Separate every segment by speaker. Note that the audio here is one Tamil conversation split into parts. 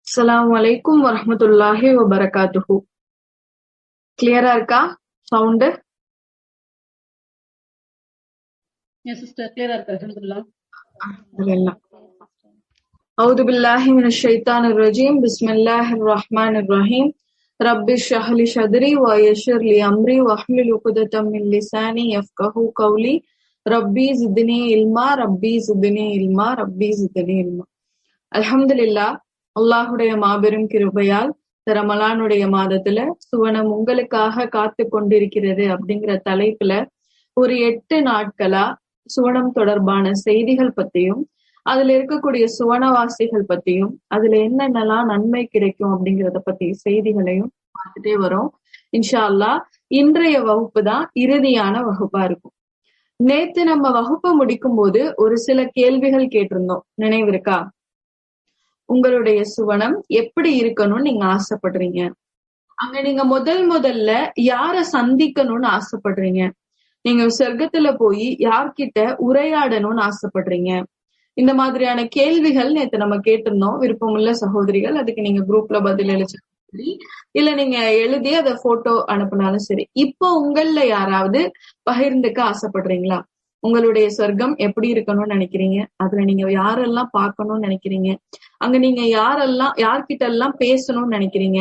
Speaker 1: அஸ்ஸலாமு அலைக்கும் வரஹ்மத்துல்லாஹி வபரகாத்துஹு. கிளியரா இருக்கா சவுண்ட்?
Speaker 2: எஸ் சிஸ்டர், கிளியரா இருக்கு. அல்ஹம்துலில்லாஹ்.
Speaker 1: அல்ஹம்துலில்லாஹ். அஊது பில்லாஹி மினஷ் ஷைத்தானிர் ரஜீம். பிஸ்மில்லாஹிர் ரஹ்மானிர் ரஹீம். ரப்பி ஷ்ரஹ் லி ஸத்ரி வ யஸ்ஸிர் லி அம்ரி வஹ்லுல் உக்தத்தம் மின் லிசானி யஃப்கஹு கௌலி. ரப்பி ஸித்னி இல்மா ரப்பி ஸித்னி இல்மா ரப்பி ஸித்னி இல்மா. அல்ஹம்துலில்லாஹ். அல்லாஹுடைய மாபெரும் கிருபையால் ரமலானுடைய மாதத்துல சுவனம் உங்களுக்காக காத்து கொண்டிருக்கிறது அப்படிங்கிற தலைப்புல ஒரு 8 நாட்களா சுவனம் தொடர்பான செய்திகள் பத்தியும் அதுல இருக்கக்கூடிய சுவனவாசிகள் பத்தியும் அதுல என்னென்னலாம் நன்மை கிடைக்கும் அப்படிங்கறத பத்தி செய்திகளையும் பார்த்துட்டே வரோம். இன்ஷா அல்லாஹ் இன்றைய வகுப்பு தான் இறுதியான வகுப்பா இருக்கும். நேத்து நம்ம வகுப்பை முடிக்கும் போது ஒரு சில கேள்விகள் கேட்டிருந்தோம், நினைவு இருக்கா? உங்களுடைய சுவனம் எப்படி இருக்கணும்னு நீங்க ஆசைப்படுறீங்க? அங்க நீங்க முதல்ல யார சந்திக்கணும்னு ஆசைப்படுறீங்க? நீங்க சொர்க்கத்துல போய் யார்கிட்ட உரையாடணும்னு ஆசைப்படுறீங்க? இந்த மாதிரியான கேள்விகள் நேத்து நம்ம கேட்டிருந்தோம். விருப்பமுள்ள சகோதரிகள் அதுக்கு நீங்க குரூப்ல பதில் அளிச்சு சரி, இல்ல நீங்க எழுதி அதை போட்டோ அனுப்பினாலும் சரி. இப்போ உங்கள யாராவது பகிர்ந்துக்க ஆசைப்படுறீங்களா? உங்களுடைய சொர்க்கம் எப்படி இருக்கணும்னு நினைக்கிறீங்க? அதுல நீங்க யாரெல்லாம் பார்க்கணும்னு நினைக்கிறீங்க? அங்க நீங்க யார்கிட்ட எல்லாம் பேசணும்னு நினைக்கிறீங்க?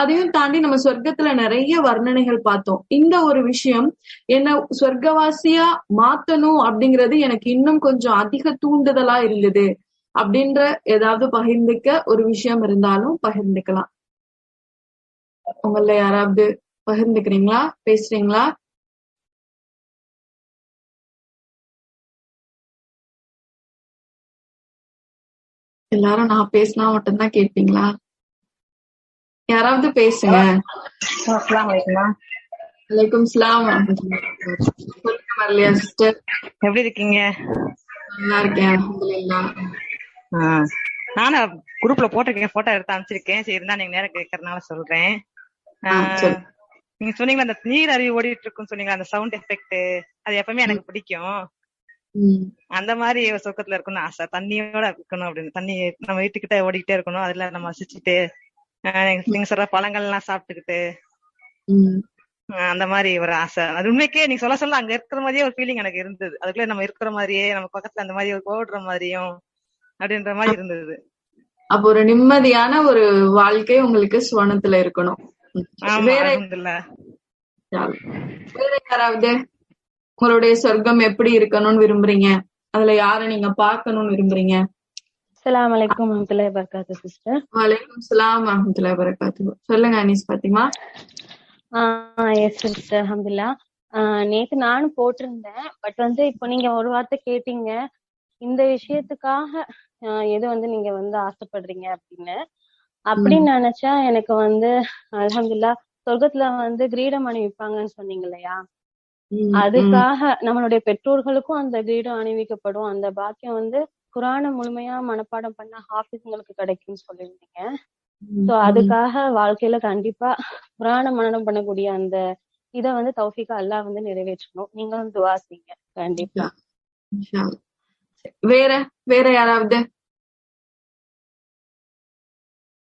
Speaker 1: அதையும் தாண்டி நம்ம சொர்க்கத்துல நிறைய வர்ணனைகள் பார்த்தோம். இந்த ஒரு விஷயம் என்ன சொர்க்கவாசியா மாத்தணும் அப்படிங்கிறது எனக்கு இன்னும் கொஞ்சம் அதிக தூண்டுதலா இருந்தது அப்படின்ற ஏதாவது பகிர்ந்துக்க ஒரு விஷயம் இருந்தாலும் பகிர்ந்துக்கலாம். உங்கள யாராவது பகிர்ந்துக்கிறீங்களா? பேசுறீங்களா? எல்லாரும் நான் பேசினா மட்டும்தான் கேட்பீங்களா? யாராவது பேசுங்க. வலைக்கும் சலாம். சொல்லுங்க வரலையா சிஸ்டர்?
Speaker 3: எப்படி இருக்கீங்க?
Speaker 1: நல்லா இருக்கேன் அல்ஹம்துலில்லாஹ்.
Speaker 3: நானும் குரூப்ல போட்டிருக்கேன், போட்டோ எடுத்து அனுப்பிச்சிருக்கேன். சரி இருந்தா நீங்க நேரம் கேட்கறதுனால சொல்றேன். நீங்க சொன்னீங்களா அந்த நீர் அருவி ஓடிட்டு இருக்குன்னு சொன்னீங்களா, அந்த சவுண்ட் எஃபெக்ட், அது எப்பவுமே எனக்கு பிடிக்கும். அந்த மாதிரி சொர்க்கத்துல இருக்கணும்னு ஆசை. தண்ணியோட இருக்கணும் அப்படின்னு, தண்ணி நம்ம வீட்டுக்கிட்ட ஓடிக்கிட்டே இருக்கணும், அதுல நம்ம வசிச்சுட்டு நீங்க சொல்ற பழங்கள் எல்லாம் சாப்பிட்டுக்கிட்டு அந்த மாதிரி ஒரு ஆசை. அது உண்மைக்கே நீங்க சொல்ல அங்க இருக்கிற மாதிரியே ஒரு ஃபீலிங் எனக்கு இருந்தது. அதுக்குள்ள நம்ம இருக்கிற மாதிரியே, நம்ம பக்கத்துல அந்த மாதிரி ஓடுற மாதிரியும் அப்படின்ற மாதிரி இருந்தது.
Speaker 1: அப்போ ஒரு நிம்மதியான ஒரு வாழ்க்கை உங்களுக்கு சுவனத்துல இருக்கணும். வேற யாராவது உங்களுடைய சொர்க்கம் எப்படி இருக்கணும்னு விரும்புறீங்க? அதுல யார நீங்க பார்க்கணும்னு விரும்புறீங்க?
Speaker 4: அஸ்ஸலாமு அலைக்கும் வரஹ்மத்துல்லாஹி வபரகாத்துஹு சிஸ்டர்.
Speaker 1: வலைக்கும் ஸலாம் வரஹ்மத்துல்லாஹி வபரகாத்துஹு. சொல்லுங்க அனீஸ் பாத்திமா.
Speaker 4: எஸ் சிஸ்டர், அல்ஹம்துலில்லாஹ். நேத்து நானும் போட்டிருந்தேன். பட் இப்போ நீங்க ஒரு வார்த்தை கேட்டீங்க, இந்த விஷயத்துக்காக எது நீங்க ஆசைப்படுறீங்க அப்படின்னு நினைச்சா எனக்கு அல்ஹம்துலில்லாஹ் சொர்க்கத்துல கிரீடம் அணிவிப்பாங்கன்னு சொன்னீங்க இல்லையா, அதுக்காக நம்மளுடைய பெற்றோர்களுக்கும் அந்த கிரீடம் அணிவிக்கப்படும். அந்த பாக்கியம் குர்ஆனை முழுமையா மனப்பாடம் பண்ண ஹாஃபிஸ்ங்களுக்கு கிடைக்கும்னு சொல்லியிருந்தீங்க. சோ அதுக்காக வாழ்க்கையில கண்டிப்பா குர்ஆனை மனனம் பண்ணக்கூடிய அந்த இத தௌஃபீகா அல்லாஹ் நிறைவேற்றணும். நீங்களும் துஆ செய்யுங்க கண்டிப்பா.
Speaker 1: வேற யாராவது?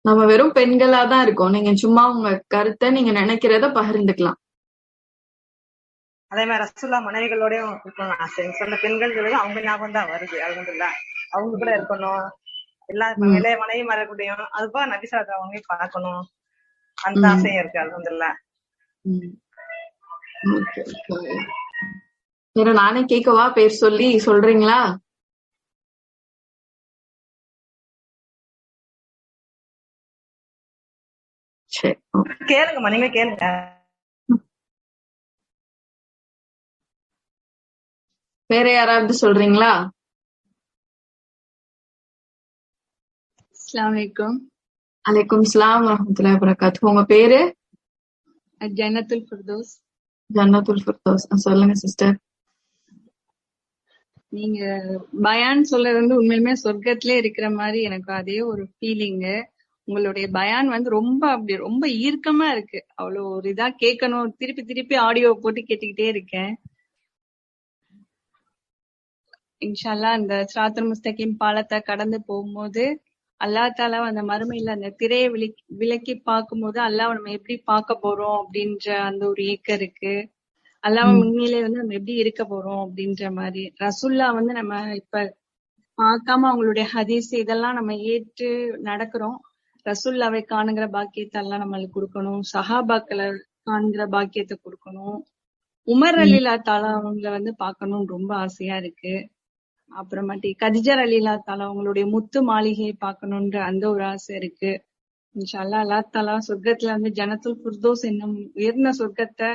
Speaker 1: நம்ம வெறும் பெண்களா தான் இருக்கோம். நீங்க சும்மா உங்க கருத்தை நீங்க நினைக்கிறத பகிர்ந்துக்கலாம்.
Speaker 3: அதே மாதிரி ரசூலுல்லாஹ் மனைவிகளோடயும் இருக்கணும் ஆசை. சொன்ன பெண்கள் அவங்க ஞாபகம் தான் வருது. அல்ஹம்துலில்லாஹ் அவங்க கூட இருக்கணும், எல்லா மனைவி மறக்கூடியும், அதுபோல நபி ஸல்லல்லாஹு அலைஹி வஸல்லம் பார்க்கணும், அந்த ஆசையும் இருக்கு. அல்ஹம்துலில்லாஹ்.
Speaker 1: வேற நானே கேட்கவா? பேர் சொல்லி சொல்றீங்களா? சரி
Speaker 3: கேளுங்கம்மா, நீங்க கேளுங்க.
Speaker 1: வேற யாராவது சொல்றீங்களா?
Speaker 5: அஸ்ஸலாமு அலைக்கும்.
Speaker 1: அலைக்கும் ஸலாம் வரஹ்மத்துல்லாஹி வபரகாத்துஹு. உங்க பேரு?
Speaker 5: ஜன்னத்துல் ஃபிர்தௌஸ்.
Speaker 1: ஜன்னத்துல் ஃபிர்தௌஸ். சொல்லுங்க சிஸ்டர்.
Speaker 5: நீங்க பயான் சொல்றது உண்மையுமே சொர்க்கத்திலே இருக்கிற மாதிரி எனக்கு அதே ஒரு ஃபீலிங். உங்களுடைய பயான் ரொம்ப அப்படி ரொம்ப ஈர்க்கமா இருக்கு. அவ்வளவு ஒரு இதா கேட்கணும். திருப்பி திருப்பி ஆடியோ போட்டு கேட்டுக்கிட்டே இருக்கேன். இன்ஷா அல்லாஹ் அந்த சிராத்துல் முஸ்தகீம் பாலத்தை கடந்து போகும்போது அல்லாஹ் தாலா அந்த மறுமையில அந்த திரையை விலக்கி பார்க்கும்போது அல்லாஹ் நம்ம எப்படி பார்க்க போறோம் அப்படின்ற அந்த ஒரு ஏக்கம் இருக்கு. அல்லாஹ் உண்மையிலே வந்து நம்ம எப்படி இருக்க போறோம் அப்படின்ற மாதிரி. ரசுல்லா வந்து நம்ம இப்ப பார்க்காம அவங்களுடைய ஹதீஸ் இதெல்லாம் நம்ம ஏற்று நடக்கிறோம். ரசுல்லாவை காணுங்கிற பாக்கியத்தை எல்லாம் நம்மளுக்கு கொடுக்கணும். சஹாபாக்களை காண்கிற பாக்கியத்தை கொடுக்கணும். உமர் அலிலா தாலா அவங்கள வந்து பார்க்கணும்னு ரொம்ப ஆசையா இருக்கு. அப்புறமாட்டி கதிஜர் அலிலா தாலா அவங்களுடைய முத்து மாளிகையை பார்க்கணுன்ற அந்த ஒரு ஆசை இருக்கு. இன்ஷா அல்லாஹ் அல்லாஹ் தாலா சொர்க்கத்துல வந்து ஜன்னத்துல் ஃபிர்தௌஸ் என்னும் உயர்ந்த சொர்க்கத்தை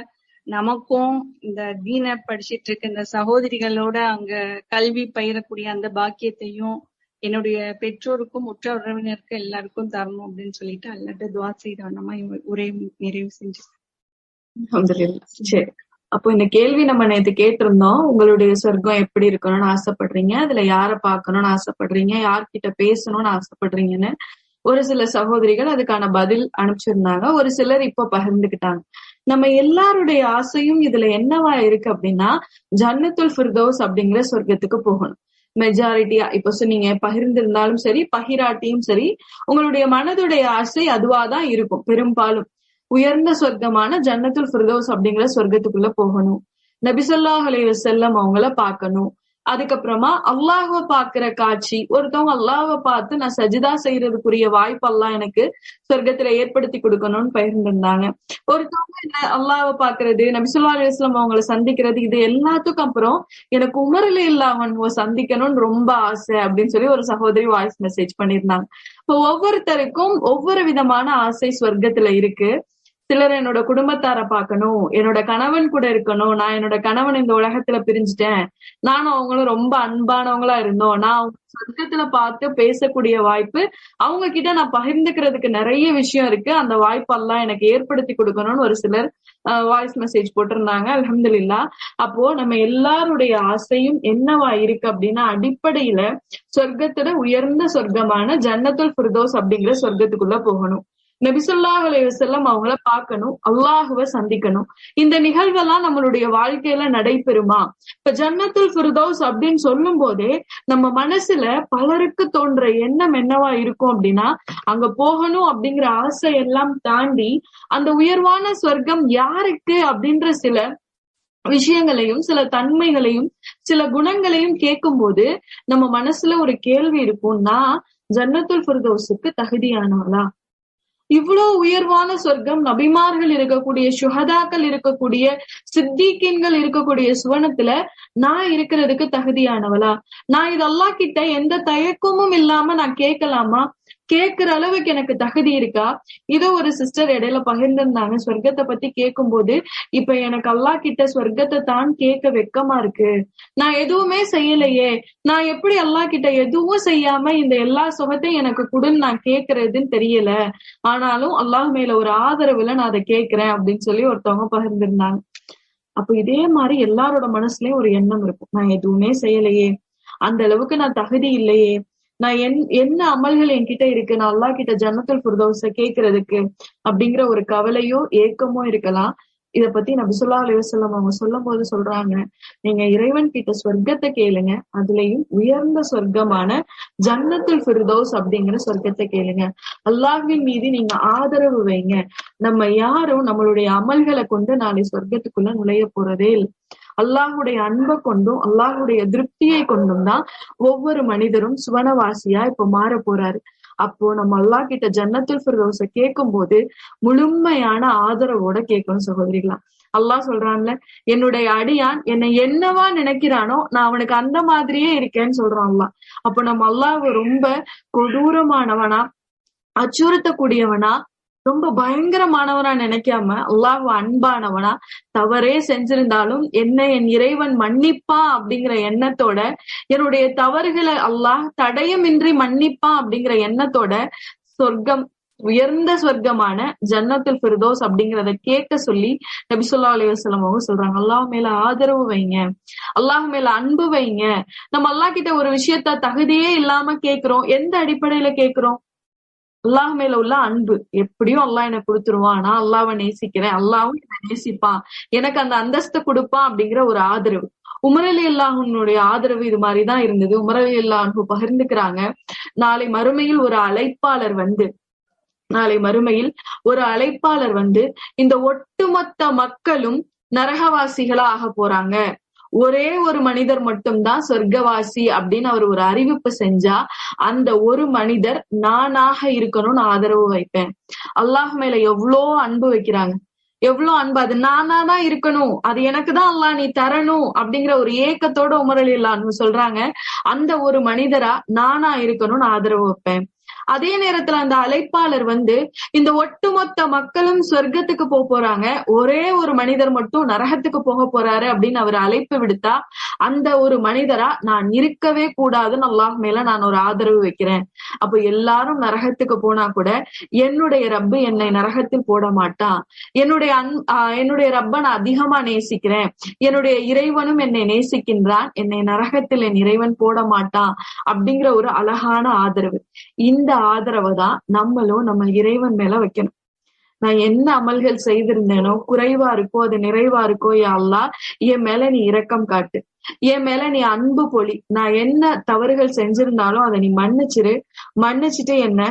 Speaker 5: நமக்கும் இந்த தீன படிச்சிட்டு இருக்க இந்த சகோதரிகளோட அங்க கல்வி பயிரக்கூடிய அந்த பாக்கியத்தையும் என்னுடைய பெற்றோருக்கும் உற்ற உறவினருக்கும் எல்லாருக்கும் தரணும் அப்படின்னு சொல்லிட்டு அல்லாட்ட துவா செய்த நம்ம உரை நிறைவு செஞ்சு.
Speaker 1: சரி, அப்போ இந்த கேள்வி நம்ம நேத்து கேட்டிருந்தோம். உங்களுடைய சொர்க்கம் எப்படி இருக்கணும்னு ஆசைப்படுறீங்க, அதுல யார பாக்கணும்னு ஆசைப்படுறீங்க, யார்கிட்ட பேசணும்னு ஆசைப்படுறீங்கன்னு ஒரு சில சகோதரிகள் அதுக்கான பதில் அனுப்பிச்சிருந்தாங்க. ஒரு சிலர் இப்ப பகிர்ந்துக்கிட்டாங்க. நம்ம எல்லாருடைய ஆசையும் இதுல என்னவா இருக்கு அப்படின்னா ஜன்னத்துல் ஃபிர்தௌஸ் அப்படிங்கிற சொர்க்கத்துக்கு போகணும். மெஜாரிட்டியா இப்ப சொன்னீங்க, பகிர்ந்திருந்தாலும் சரி பகிராட்டியும் சரி, உங்களுடைய மனதுடைய ஆசை அதுவாதான் இருக்கும். பெரும்பாலும் உயர்ந்த சொர்க்கமான ஜன்னத்துல் ஃபிர்தௌஸ் அப்படிங்கிற சொர்க்கத்துக்குள்ள போகணும், நபி ஸல்லல்லாஹு அலைஹி வஸல்லம் அவங்கள பார்க்கணும். அதுக்கப்புறமா அல்லாஹ்வை பாக்குற காட்சி, ஒருத்தவங்க அல்லாஹ்வை பார்த்து நான் சஜிதா செய்யறதுக்குரிய வாய்ப்பு அல்லாஹ் எனக்கு சொர்க்கத்துல ஏற்படுத்தி கொடுக்கணும்னு பகிர்ந்திருந்தாங்க. ஒருத்தவங்க என்ன அல்லாஹ்வை பாக்குறது, நபி ஸல்லல்லாஹு அலைஹி வஸல்லம் அவங்களை சந்திக்கிறது, இது எல்லாத்துக்கும் அப்புறம் எனக்கு உமர் ரலியல்லாஹு அன்ஹு சந்திக்கணும்னு ரொம்ப ஆசை அப்படின்னு சொல்லி ஒரு சகோதரி வாய்ஸ் மெசேஜ் பண்ணிருந்தாங்க. இப்போ ஒவ்வொருத்தருக்கும் ஒவ்வொரு விதமான ஆசை சொர்க்கத்துல இருக்கு. சிலர் என்னோட குடும்பத்தார பாக்கணும், என்னோட கணவன் கூட இருக்கணும், நான் என்னோட கணவன் இந்த உலகத்துல பிரிஞ்சுட்டேன், நானும் அவங்களும் ரொம்ப அன்பானவங்களா இருந்தோம், நான் அவங்க சொர்க்கத்துல பார்த்து பேசக்கூடிய வாய்ப்பு, அவங்க கிட்ட நான் பகிர்ந்துக்கிறதுக்கு நிறைய விஷயம் இருக்கு, அந்த வாய்ப்பெல்லாம் எனக்கு ஏற்படுத்தி கொடுக்கணும்னு ஒரு சிலர் வாய்ஸ் மெசேஜ் போட்டிருந்தாங்க. அல்ஹம்துலில்லாஹ். அப்போ நம்ம எல்லாருடைய ஆசையும் என்னவா இருக்கு அப்படின்னா அடிப்படையில சொர்க்கத்துல உயர்ந்த சொர்க்கமான ஜன்னத்துல் ஃபிர்தௌஸ் அப்படிங்கிற சொர்க்கத்துக்குள்ள போகணும், நபி ஸல்லல்லாஹு அலைஹி வஸல்லம் அவங்கள பார்க்கணும், அல்லாஹ்வை சந்திக்கணும். இந்த நிகழ்வெல்லாம் நம்மளுடைய வாழ்க்கையில நடைபெறுமா? இப்ப ஜன்னத்துல் ஃபிர்தௌஸ் அப்படின்னு சொல்லும் போதே நம்ம மனசுல பலருக்கு தோன்ற எண்ணம் என்னவா இருக்கும் அப்படின்னா அங்க போகணும் அப்படிங்கிற ஆசை எல்லாம் தாண்டி அந்த உயர்வான சொர்க்கம் யாருக்கு அப்படின்ற சில விஷயங்களையும் சில தன்மைகளையும் சில குணங்களையும் கேட்கும் போது நம்ம மனசுல ஒரு கேள்வி இருக்கும், நான் ஜன்னத்துல் ஃபிர்தௌஸுக்கு தகுதியானவளா? இவ்வளவு உயர்வான சொர்க்கம், நபிமார்கள் இருக்கக்கூடிய, சுஹதாக்கள் இருக்கக்கூடிய, சித்திகீன்கள் இருக்கக்கூடிய சுவனத்துல நான் இருக்கிறதுக்கு தகுதியானவளா? நான் இது அல்லாஹ் கிட்ட எந்த தயக்கமும் இல்லாம நான் கேட்கலாமா? கேட்கிற அளவுக்கு எனக்கு தகுதி இருக்கா? இதோ ஒரு சிஸ்டர் இடையில பகிர்ந்திருந்தாங்க, சொர்க்கத்தை பத்தி கேட்கும் போது இப்ப எனக்கு அல்லாஹ் கிட்ட சொர்க்கத்தை தான் கேட்க வெக்கமா இருக்கு, நான் எதுவுமே செய்யலையே, நான் எப்படி அல்லாஹ் கிட்ட எதுவும் செய்யாம இந்த எல்லா சுகத்தையும் எனக்கு கொடுன்னு நான் கேட்கறதுன்னு தெரியல, ஆனாலும் அல்லாஹ் மேல ஒரு ஆதரவுல நான் அதை கேட்கிறேன் அப்படின்னு சொல்லி ஒருத்தவங்க பகிர்ந்திருந்தாங்க. அப்ப இதே மாதிரி எல்லாரோட மனசுலயும் ஒரு எண்ணம் இருக்கும், நான் எதுவுமே செய்யலையே, அந்த அளவுக்கு நான் தகுதி இல்லையே, நான் என்ன அமல்கள் என்கிட்ட இருக்கு, நான் அல்லாஹ் கிட்ட ஜன்னத்துல் ஃபிர்தௌஸ கேட்கறதுக்கு அப்படிங்கிற ஒரு கவலையோ ஏக்கமோ இருக்கலாம். இத பத்தி நபி ஸல்லல்லாஹு அலைஹி வஸல்லம் அவங்க சொல்லும் போது சொல்றாங்க, நீங்க இறைவன் கிட்ட சொர்க்கத்தை கேளுங்க, அதுலயும் உயர்ந்த சொர்க்கமான ஜன்னத்துல் ஃபிர்தௌஸ் அப்படிங்கிற சொர்க்கத்தை கேளுங்க, அல்லாஹ்வின் மீது நீங்க ஆதரவு வைங்க. நம்ம யாரும் நம்மளுடைய அமல்களை கொண்டு நாளை சொர்க்கத்துக்குள்ள நுழைய போறதே இல்லை. அல்லாஹுடைய அன்பை கொண்டும் அல்லாஹுடைய திருப்தியை கொண்டும் தான் ஒவ்வொரு மனிதரும் சுவனவாசியா இப்ப மாற போறாரு. அப்போ நம்ம அல்லாஹ் கிட்ட ஜன்னத்துல் ஃபிர்தௌஸ கேட்கும் போது முழுமையான ஆதரவோட கேட்கணும் சகோதரிகளா. அல்லாஹ் சொல்றான்ல, என்னுடைய அடியான் என்னை என்னவா நினைக்கிறானோ நான் அவனுக்கு அந்த மாதிரியே இருக்கேன்னு சொல்றான் அல்லாஹ். அப்போ நம்ம அல்லாஹ் ரொம்ப கொடூரமானவனா, அச்சுறுத்தக்கூடியவனா, ரொம்ப பயங்கரமானவனா நினைக்காம அல்லாஹ் அன்பானவனா, தவறே செஞ்சிருந்தாலும் என்ன என் இறைவன் மன்னிப்பான் அப்படிங்கிற எண்ணத்தோட, என்னுடைய தவறுகளை அல்லாஹ் தடயமின்றி மன்னிப்பான் அப்படிங்கிற எண்ணத்தோட சொர்க்கம், உயர்ந்த சொர்க்கமான ஜன்னத்துல் ஃபிர்தௌஸ் அப்படிங்கிறத கேட்க சொல்லி நபி ஸல்லல்லாஹு அலைஹி வஸல்லம் அவங்க சொல்றாங்க, அல்லாஹ் மேல ஆதரவு வைங்க, அல்லாஹ் மேல அன்பு வைங்க. நம்ம அல்லாஹ் கிட்ட ஒரு விஷயத்த தகுதியே இல்லாம கேட்கிறோம், எந்த அடிப்படையில கேட்கிறோம்? அல்லாஹ் மேல உள்ள அன்பு, எப்படியும் அல்லாஹ் எனக்கு கொடுத்துருவான், நான் அல்லாஹ்வை நேசிக்கிறேன், அல்லாஹ்வும் என்னை நேசிப்பான், எனக்கு அந்த அந்தஸ்தை கொடுப்பான் அப்படிங்கிற ஒரு ஆதரவு. உமர் ரலியல்லாஹுனுடைய ஆதரவு இது மாதிரிதான் இருந்தது. உமர் ரலியல்லாஹு பகிர்ந்துக்கிறாங்க, நாளை மறுமையில் ஒரு அழைப்பாளர் வந்து இந்த ஒட்டுமொத்த மக்களும் நரகவாசிகளா ஆக போறாங்க, ஒரே ஒரு மனிதர் மட்டும்தான் சொர்க்கவாசி அப்படின்னு அவர் ஒரு அறிவிப்பு செஞ்சா அந்த ஒரு மனிதர் நானாக இருக்கணும்னு ஆதரவு வைப்பேன். அல்லாஹ் மேல எவ்வளோ அன்பு வைக்கிறாங்க, எவ்வளவு அன்பு, அது நானா இருக்கணும், அது எனக்குதான் அல்லாஹ் நீ தரணும் அப்படிங்கிற ஒரு ஏக்கத்தோட உமர் ரலியல்லாஹு சொல்றாங்க, அந்த ஒரு மனிதரா நானா இருக்கணும்னு ஆதரவு வைப்பேன். அதே நேரத்துல அந்த அழைப்பாளர் வந்து இந்த ஒட்டுமொத்த மக்களும் சொர்க்கத்துக்கு போறாங்க, ஒரே ஒரு மனிதர் மட்டும் நரகத்துக்கு போக போறாரு அப்படின்னு அவர் அழைப்பு விடுத்தா அந்த ஒரு மனிதரா நான் இருக்கவே கூடாதுன்னு அல்லாஹ் மேல நான் ஒரு ஆதரவு வைக்கிறேன். அப்ப எல்லாரும் நரகத்துக்கு போனா கூட என்னுடைய ரப்பு என்னை நரகத்தில் போட மாட்டான், என்னுடைய ரப்ப நான் அதிகமா நேசிக்கிறேன், என்னுடைய இறைவனும் என்னை நேசிக்கின்றான், என்னை நரகத்தில் என் இறைவன் போட மாட்டான் அப்படிங்கிற ஒரு அழகான ஆதரவு. இந்த ஆதரவை தான் நம்மளும் நம்ம இறைவன் மேல வைக்கணும். நான் என்ன அமல்கள் செய்திருந்தேனோ குறைவா இருக்கோ அது நிறைவா இருக்கோ, யா அல்லாஹ் என் மேல நீ இரக்கம் காட்டு, என் மேல நீ அன்பு பொழி, நான் என்ன தவறுகள் செஞ்சிருந்தாலும் அதை நீ மன்னிச்சுட்டு என்ன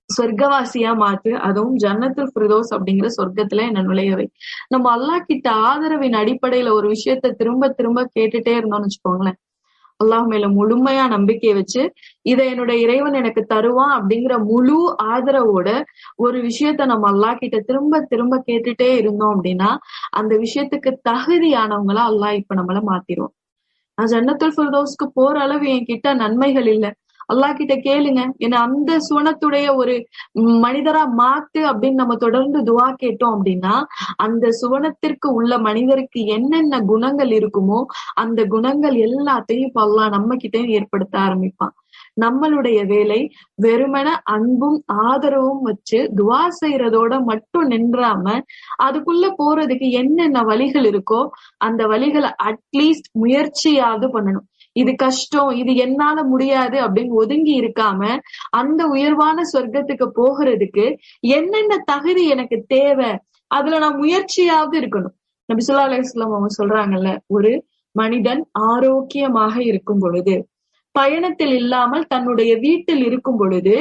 Speaker 1: சொர்க்கவாசியா மாத்து, அதுவும் ஜன்னத்துல் ஃபிர்தௌஸ் அப்படிங்கிற சொர்க்கத்துல என்ன நுழையவை. நம்ம அல்லாஹ் கிட்ட ஆதரவின் அடிப்படையில ஒரு விஷயத்த திரும்ப திரும்ப கேட்டுட்டே இருந்தோம்னு வச்சுக்கோங்களேன், அல்லாஹ் மேல முழுமையா நம்பிக்கை வச்சு இதை என்னுடைய இறைவன் எனக்கு தருவான் அப்படிங்கிற முழு ஆதரவோட ஒரு விஷயத்த நம்ம அல்லாஹ் கிட்ட திரும்ப திரும்ப கேட்டுட்டே இருந்தோம் அப்படின்னா அந்த விஷயத்துக்கு தகுதியானவங்களா அல்லாஹ் இப்ப நம்மள மாத்திருவோம். நான் ஜன்னத்துல் ஃபிர்தௌஸ்க்கு போற அளவு என்கிட்ட நன்மைகள் இல்ல, அல்லாஹ் கிட்ட கேளுங்க என்ன அந்த சுவனத்துடைய ஒரு மனிதரா மாத்து அப்படின்னு நம்ம தொடர்ந்து துவா கேட்டோம் அப்படின்னா அந்த சுவனத்திற்கு உள்ள மனிதருக்கு என்னென்ன குணங்கள் இருக்குமோ அந்த குணங்கள் எல்லாத்தையும் இப்ப அல்லாஹ் நம்ம கிட்டயும் ஏற்படுத்த ஆரம்பிப்பான். நம்மளுடைய வேலை வெறுமன அன்பும் ஆதரவும் வச்சு துவா செய்யறதோட மட்டும் நின்றாம அதுக்குள்ள போறதுக்கு என்னென்ன வழிகள் இருக்கோ அந்த வழிகளை அட்லீஸ்ட் முயற்சியாவது பண்ணணும். இது கஷ்டம், இது என்னால முடியாது அப்படின்னு ஒதுங்கி இருக்காம அந்த உயர்வான சொர்க்கத்துக்கு போகிறதுக்கு என்னென்ன தகுதி எனக்கு தேவை அதுல நான் முயற்சியாவது இருக்கணும். நபி ஸல்லல்லாஹு அலைஹி வஸல்லம் அவங்க சொல்றாங்கல்ல, ஒரு மனிதன் ஆரோக்கியமாக இருக்கும் பொழுது, பயணத்தில் இல்லாமல் தன்னுடைய வீட்டில் இருக்கும் பொழுது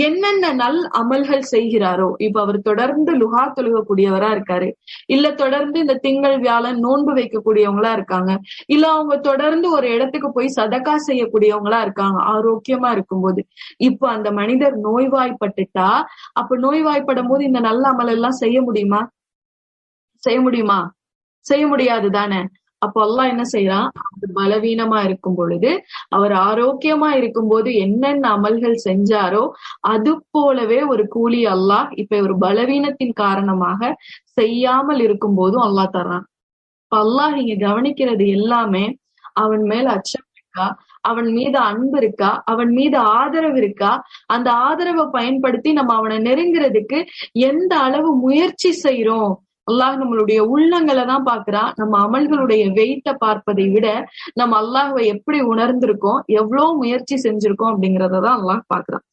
Speaker 1: என்னென்ன நல் அமல்கள் செய்கிறாரோ, இப்ப அவர் தொடர்ந்து லுஹா தொழுகக்கூடியவரா இருக்காரு, இல்ல தொடர்ந்து இந்த திங்கள் வியாழன் நோன்பு வைக்கக்கூடியவங்களா இருக்காங்க, இல்ல அவங்க தொடர்ந்து ஒரு இடத்துக்கு போய் சதக்கா செய்யக்கூடியவங்களா இருக்காங்க ஆரோக்கியமா இருக்கும்போது. இப்ப அந்த மனிதர் நோய்வாய்ப்பட்டுட்டா அப்ப நோய்வாய்ப்படும் போது இந்த நல்ல அமல் எல்லாம் செய்ய முடியுமா? செய்ய முடியாது தானே. அப்ப அல்லாஹ் என்ன செய்யறான், அவர் பலவீனமா இருக்கும் பொழுது, அவர் ஆரோக்கியமா இருக்கும் போது என்னென்ன அமல்கள் செஞ்சாரோ அது போலவே ஒரு கூலி அல்லாஹ் இப்ப ஒரு பலவீனத்தின் காரணமாக செய்யாமல் இருக்கும் போதும் அல்லாஹ் தர்றான். இப்ப அல்லாஹ் நீங்க கவனிக்கிறது எல்லாமே அவன் மேல அச்சம் இருக்கா, அவன் மீது அன்பு இருக்கா, அவன் மீது ஆதரவு இருக்கா, அந்த ஆதரவை பயன்படுத்தி நம்ம அவனை நெருங்கிறதுக்கு எந்த அளவு முயற்சி செய்யறோம். அல்லாஹ் நம்மளுடைய உள்ளங்களை தான் பாக்குறான். நம்ம அமல்களுடைய வெயிட்ட பார்ப்பதை விட நம்ம அல்லாஹ்வை எப்படி உணர்ந்திருக்கோம், எவ்வளவு முயற்சி செஞ்சிருக்கோம் அப்படிங்கறதான் அல்லாஹ் பாக்குறான்.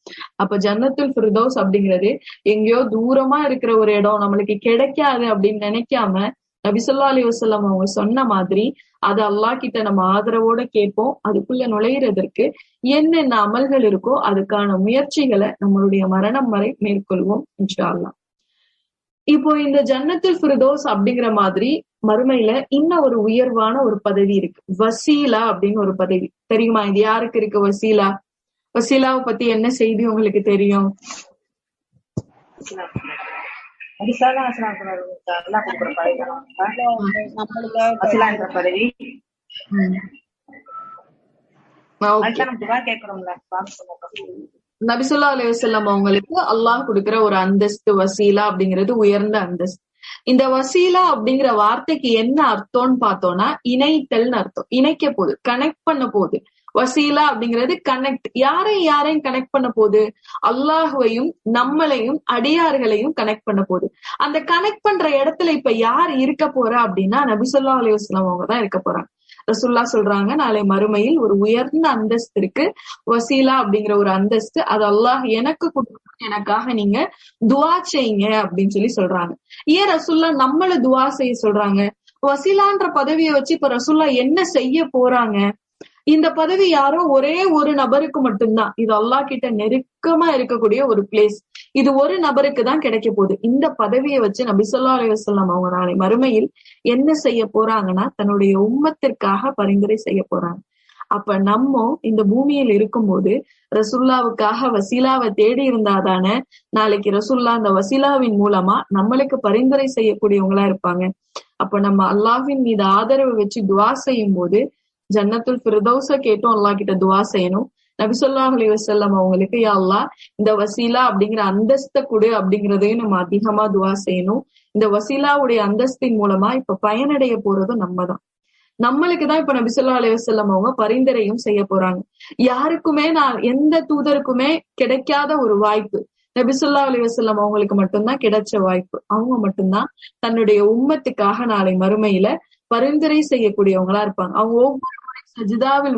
Speaker 1: அப்ப ஜன்னத்துல் ஃபிர்தௌஸ் அப்படிங்கிறது எங்கேயோ தூரமா இருக்கிற ஒரு இடம், நம்மளுக்கு கிடைக்காது அப்படின்னு நினைக்காம நபி ஸல்லல்லாஹு அலைஹி வஸல்லம் அவங்க சொன்ன மாதிரி அது அல்லாஹ் கிட்ட நம்ம ஆதரவோட கேட்போம். அதுக்குள்ள நுழையிறதற்கு என்னென்ன அமல்கள் இருக்கோ அதுக்கான முயற்சிகளை நம்மளுடைய மரணம் வரை மேற்கொள்வோம் இன்ஷா அல்லாஹ். இப்போ இந்த ஜன்னத்துல் ஃபிர்தௌஸ் அப்படிங்கிற மாதிரி மறுமையில இன்னும் ஒரு உயர்வான ஒரு பதவி இருக்கு, வசீலா அப்படின்னு ஒரு பதவி. தெரியுமா இது யாருக்கு இருக்கு வசீலா? வசீலாவை பத்தி என்ன செய்தி உங்களுக்கு தெரியும்? நபி ஸல்லல்லாஹு அலைஹி வஸல்லம் அவங்களுக்கு அல்லாஹ் கொடுக்கிற ஒரு அந்தஸ்து வசீலா அப்படிங்கிறது உயர்ந்த அந்தஸ்து. இந்த வசீலா அப்படிங்கிற வார்த்தைக்கு என்ன அர்த்தம்னு பார்த்தோம்னா இணைத்தல்னு அர்த்தம். இணைக்க போகுது, கனெக்ட் பண்ண போகுது. வசீலா அப்படிங்கிறது கனெக்ட், யாரையும் கனெக்ட் பண்ண போகுது, அல்லாஹுவையும் நம்மளையும் அடியார்களையும் கனெக்ட் பண்ண போகுது. அந்த கனெக்ட் பண்ற இடத்துல இப்ப யார் இருக்க போறா அப்படின்னா நபி ஸல்லல்லாஹு அலைஹி வஸல்லம் அவங்க தான் இருக்க போறாங்க. ரசூலுல்லாஹ் சொல்றாங்க, நாளை மறுமையில் ஒரு உயர்ந்த அந்தஸ்து இருக்கு, வசீலா அப்படிங்கிற ஒரு அந்தஸ்து, அது அல்லாஹ் எனக்கு கொடுக்கணும், எனக்காக நீங்க துவா செய்யுங்க அப்படின்னு சொல்றாங்க. ஏன் ரசூலுல்லாஹ் நம்மள துவா செய்ய சொல்றாங்க? வசீலான்ற பதவியை வச்சு இப்ப ரசூல்லா என்ன செய்ய போறாங்க? இந்த பதவி யாரோ ஒரே ஒரு நபருக்கு மட்டும்தான். இது அல்லாஹ் கிட்ட நெருக்கமா இருக்கக்கூடிய ஒரு பிளேஸ். இது ஒரு நபருக்கு தான் கிடைக்க போகுது. இந்த பதவியை வச்சு நபி ஸல்லல்லாஹு அலைஹி வஸல்லம் அவங்க நாளை மறுமையில் என்ன செய்ய போறாங்கன்னா தன்னுடைய உம்மத்திற்காக பரிந்துரை செய்ய போறாங்க. அப்ப நம்ம இந்த பூமியில் இருக்கும்போது ரசூல்லாவுக்காக வசீலாவை தேடி இருந்தாதானே நாளைக்கு ரசூல்லா அந்த வசீலாவின் மூலமா நம்மளுக்கு பரிந்துரை செய்யக்கூடியவங்களா இருப்பாங்க. அப்ப நம்ம அல்லாஹ்வின் மீது ஆதரவு வச்சு துவா செய்யும் போது ஜன்னத்துல் ஃபிர்தௌஸ கேட்டும் அல்லாஹ் கிட்ட துவா செய்யணும். நபி ஸல்லல்லாஹு அலைஹி வஸல்லம் அவங்களுக்கு யா அல்லாஹ் இந்த வசீலா அப்படிங்கிற அந்தஸ்தை கொடு அப்படிங்கிறதையும் நம்ம அதிகமா துவா செய்யணும். இந்த வசீலாவுடைய அந்தஸ்தின் மூலமா இப்ப பயனடைய போறதும் நம்மதான். நம்மளுக்குதான் இப்ப நபி ஸல்லல்லாஹு அலைஹி வஸல்லம் அவங்க பரிந்துரையும் செய்ய போறாங்க. யாருக்குமே எந்த தூதருக்குமே கிடைக்காத ஒரு வாய்ப்பு நபி ஸல்லல்லாஹு அலைஹி வஸல்லம் அவங்களுக்கு மட்டும்தான் கிடைச்ச வாய்ப்பு. அவங்க மட்டும்தான் தன்னுடைய உம்மத்துக்காக நாளை மறுமையில பரிந்துரை செய்யக்கூடியவங்களா இருப்பாங்க. அவங்க ஒவ்வொரு முறை சஜிதாவில்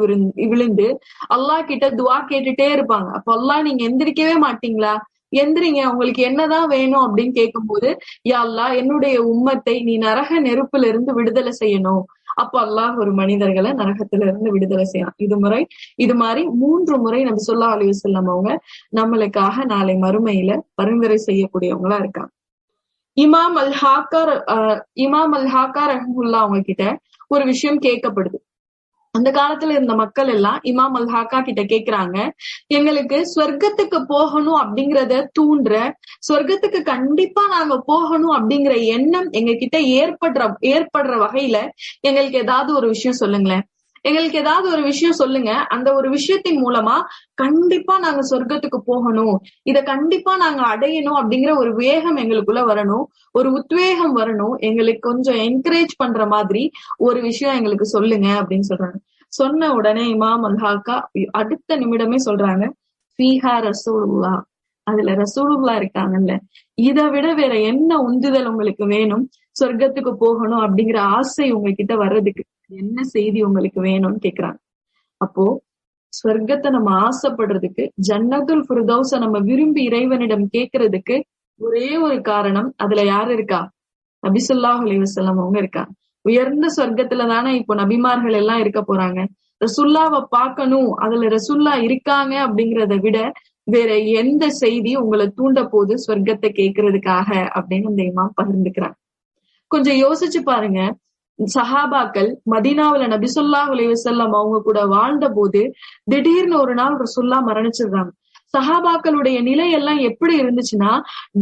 Speaker 1: விழுந்து அல்லாஹ் கிட்ட துவா கேட்டுட்டே இருப்பாங்க. அப்ப அல்லாஹ் நீங்க எந்திரிக்கவே மாட்டீங்களா? எந்திரிங்க, உங்களுக்கு என்னதான் வேணும் அப்படின்னு கேட்கும் போது யா அல்லாஹ் என்னுடைய உம்மத்தை நீ நரக நெருப்புல இருந்து விடுதலை செய்யணும். அப்ப அல்லாஹ் ஒரு மனிதர்களை நரகத்துல இருந்து விடுதலை செய்யலாம். இது மாதிரி 3 முறை நபி ஸல்லல்லாஹு அலைஹி வஸல்லம் அவங்க நம்மளுக்காக நாளை மறுமையில பரிந்துரை செய்யக்கூடியவங்களா இருக்காங்க. இமாம் அல் ஹாக்கா ரஹ்மத்துல்லாஹ் அவங்க கிட்ட ஒரு விஷயம் கேட்கப்படுது. அந்த காலத்துல இருந்த மக்கள் எல்லாம் இமாம் அல் ஹாக்கா கிட்ட கேக்குறாங்க, எங்களுக்கு சொர்க்கத்துக்கு போகணும் அப்படிங்கறத தூண்டுற, சொர்க்கத்துக்கு கண்டிப்பா நாங்க போகணும் அப்படிங்கிற எண்ணம் எங்க கிட்ட ஏற்படுற வகையில எங்களுக்கு ஏதாவது ஒரு விஷயம் சொல்லுங்களேன். எங்களுக்கு ஏதாவது ஒரு விஷயம் சொல்லுங்க. அந்த ஒரு விஷயத்தின் மூலமா கண்டிப்பா நாங்க சொர்க்கத்துக்கு போகணும், இத கண்டிப்பா நாங்க அடையணும் அப்படிங்கிற ஒரு வேகம் எங்களுக்குள்ள வரணும், ஒரு உத்வேகம் வரணும், எங்களுக்கு கொஞ்சம் என்கரேஜ் பண்ற மாதிரி ஒரு விஷயம் எங்களுக்கு சொல்லுங்க அப்படின்னு சொல்றாங்க. சொன்ன உடனே இமாம் அல் ஹாக்கா அடுத்த நிமிடமே சொல்றாங்க, ஃபீஹா ரசூலுல்லாஹ், அதுல ரசூலுல்லாஹ் இருக்காங்கல்ல, இதை விட வேற என்ன உந்துதல் உங்களுக்கு வேணும்? சொர்க்கத்துக்கு போகணும் அப்படிங்கிற ஆசை உங்ககிட்ட வர்றதுக்கு என்ன செய்தி உங்களுக்கு வேணும்னு கேக்குறாங்க. அப்போ சொர்க்கத்தை நம்ம ஆசைப்படுறதுக்கு, ஜன்னத்துல் ஃபிர்தௌஸ நம்ம விரும்பி இறைவனிடம் கேட்கறதுக்கு ஒரே ஒரு காரணம், அதுல யாரு இருக்கா? நபி ஸல்லல்லாஹு அலைஹி வஸல்லம் அவங்க இருக்காங்க. உயர்ந்த சொர்க்கத்துல தானே இப்போ நபிமார்கள் எல்லாம் இருக்க போறாங்க. ரசூல்லாவை பார்க்கணும், அதுல ரசூல்லா இருக்காங்க அப்படிங்கிறத விட வேற எந்த செய்தி உங்களை தூண்ட போது சொர்க்கத்தை கேட்கறதுக்காக அப்படின்னு இந்த இமாம் பகிர்ந்துக்கிறாங்க. கொஞ்சம் யோசிச்சு பாருங்க. சஹாபாக்கள் மதீனாவுல நபி ஸல்லல்லாஹு அலைஹி வஸல்லம் அவங்க கூட வாழ்ந்த போது திடீர்னு ஒரு நாள் ரசூல்லா மரணிச்சிடுறாங்க. சஹாபாக்களுடைய நிலை எல்லாம் எப்படி இருந்துச்சுன்னா,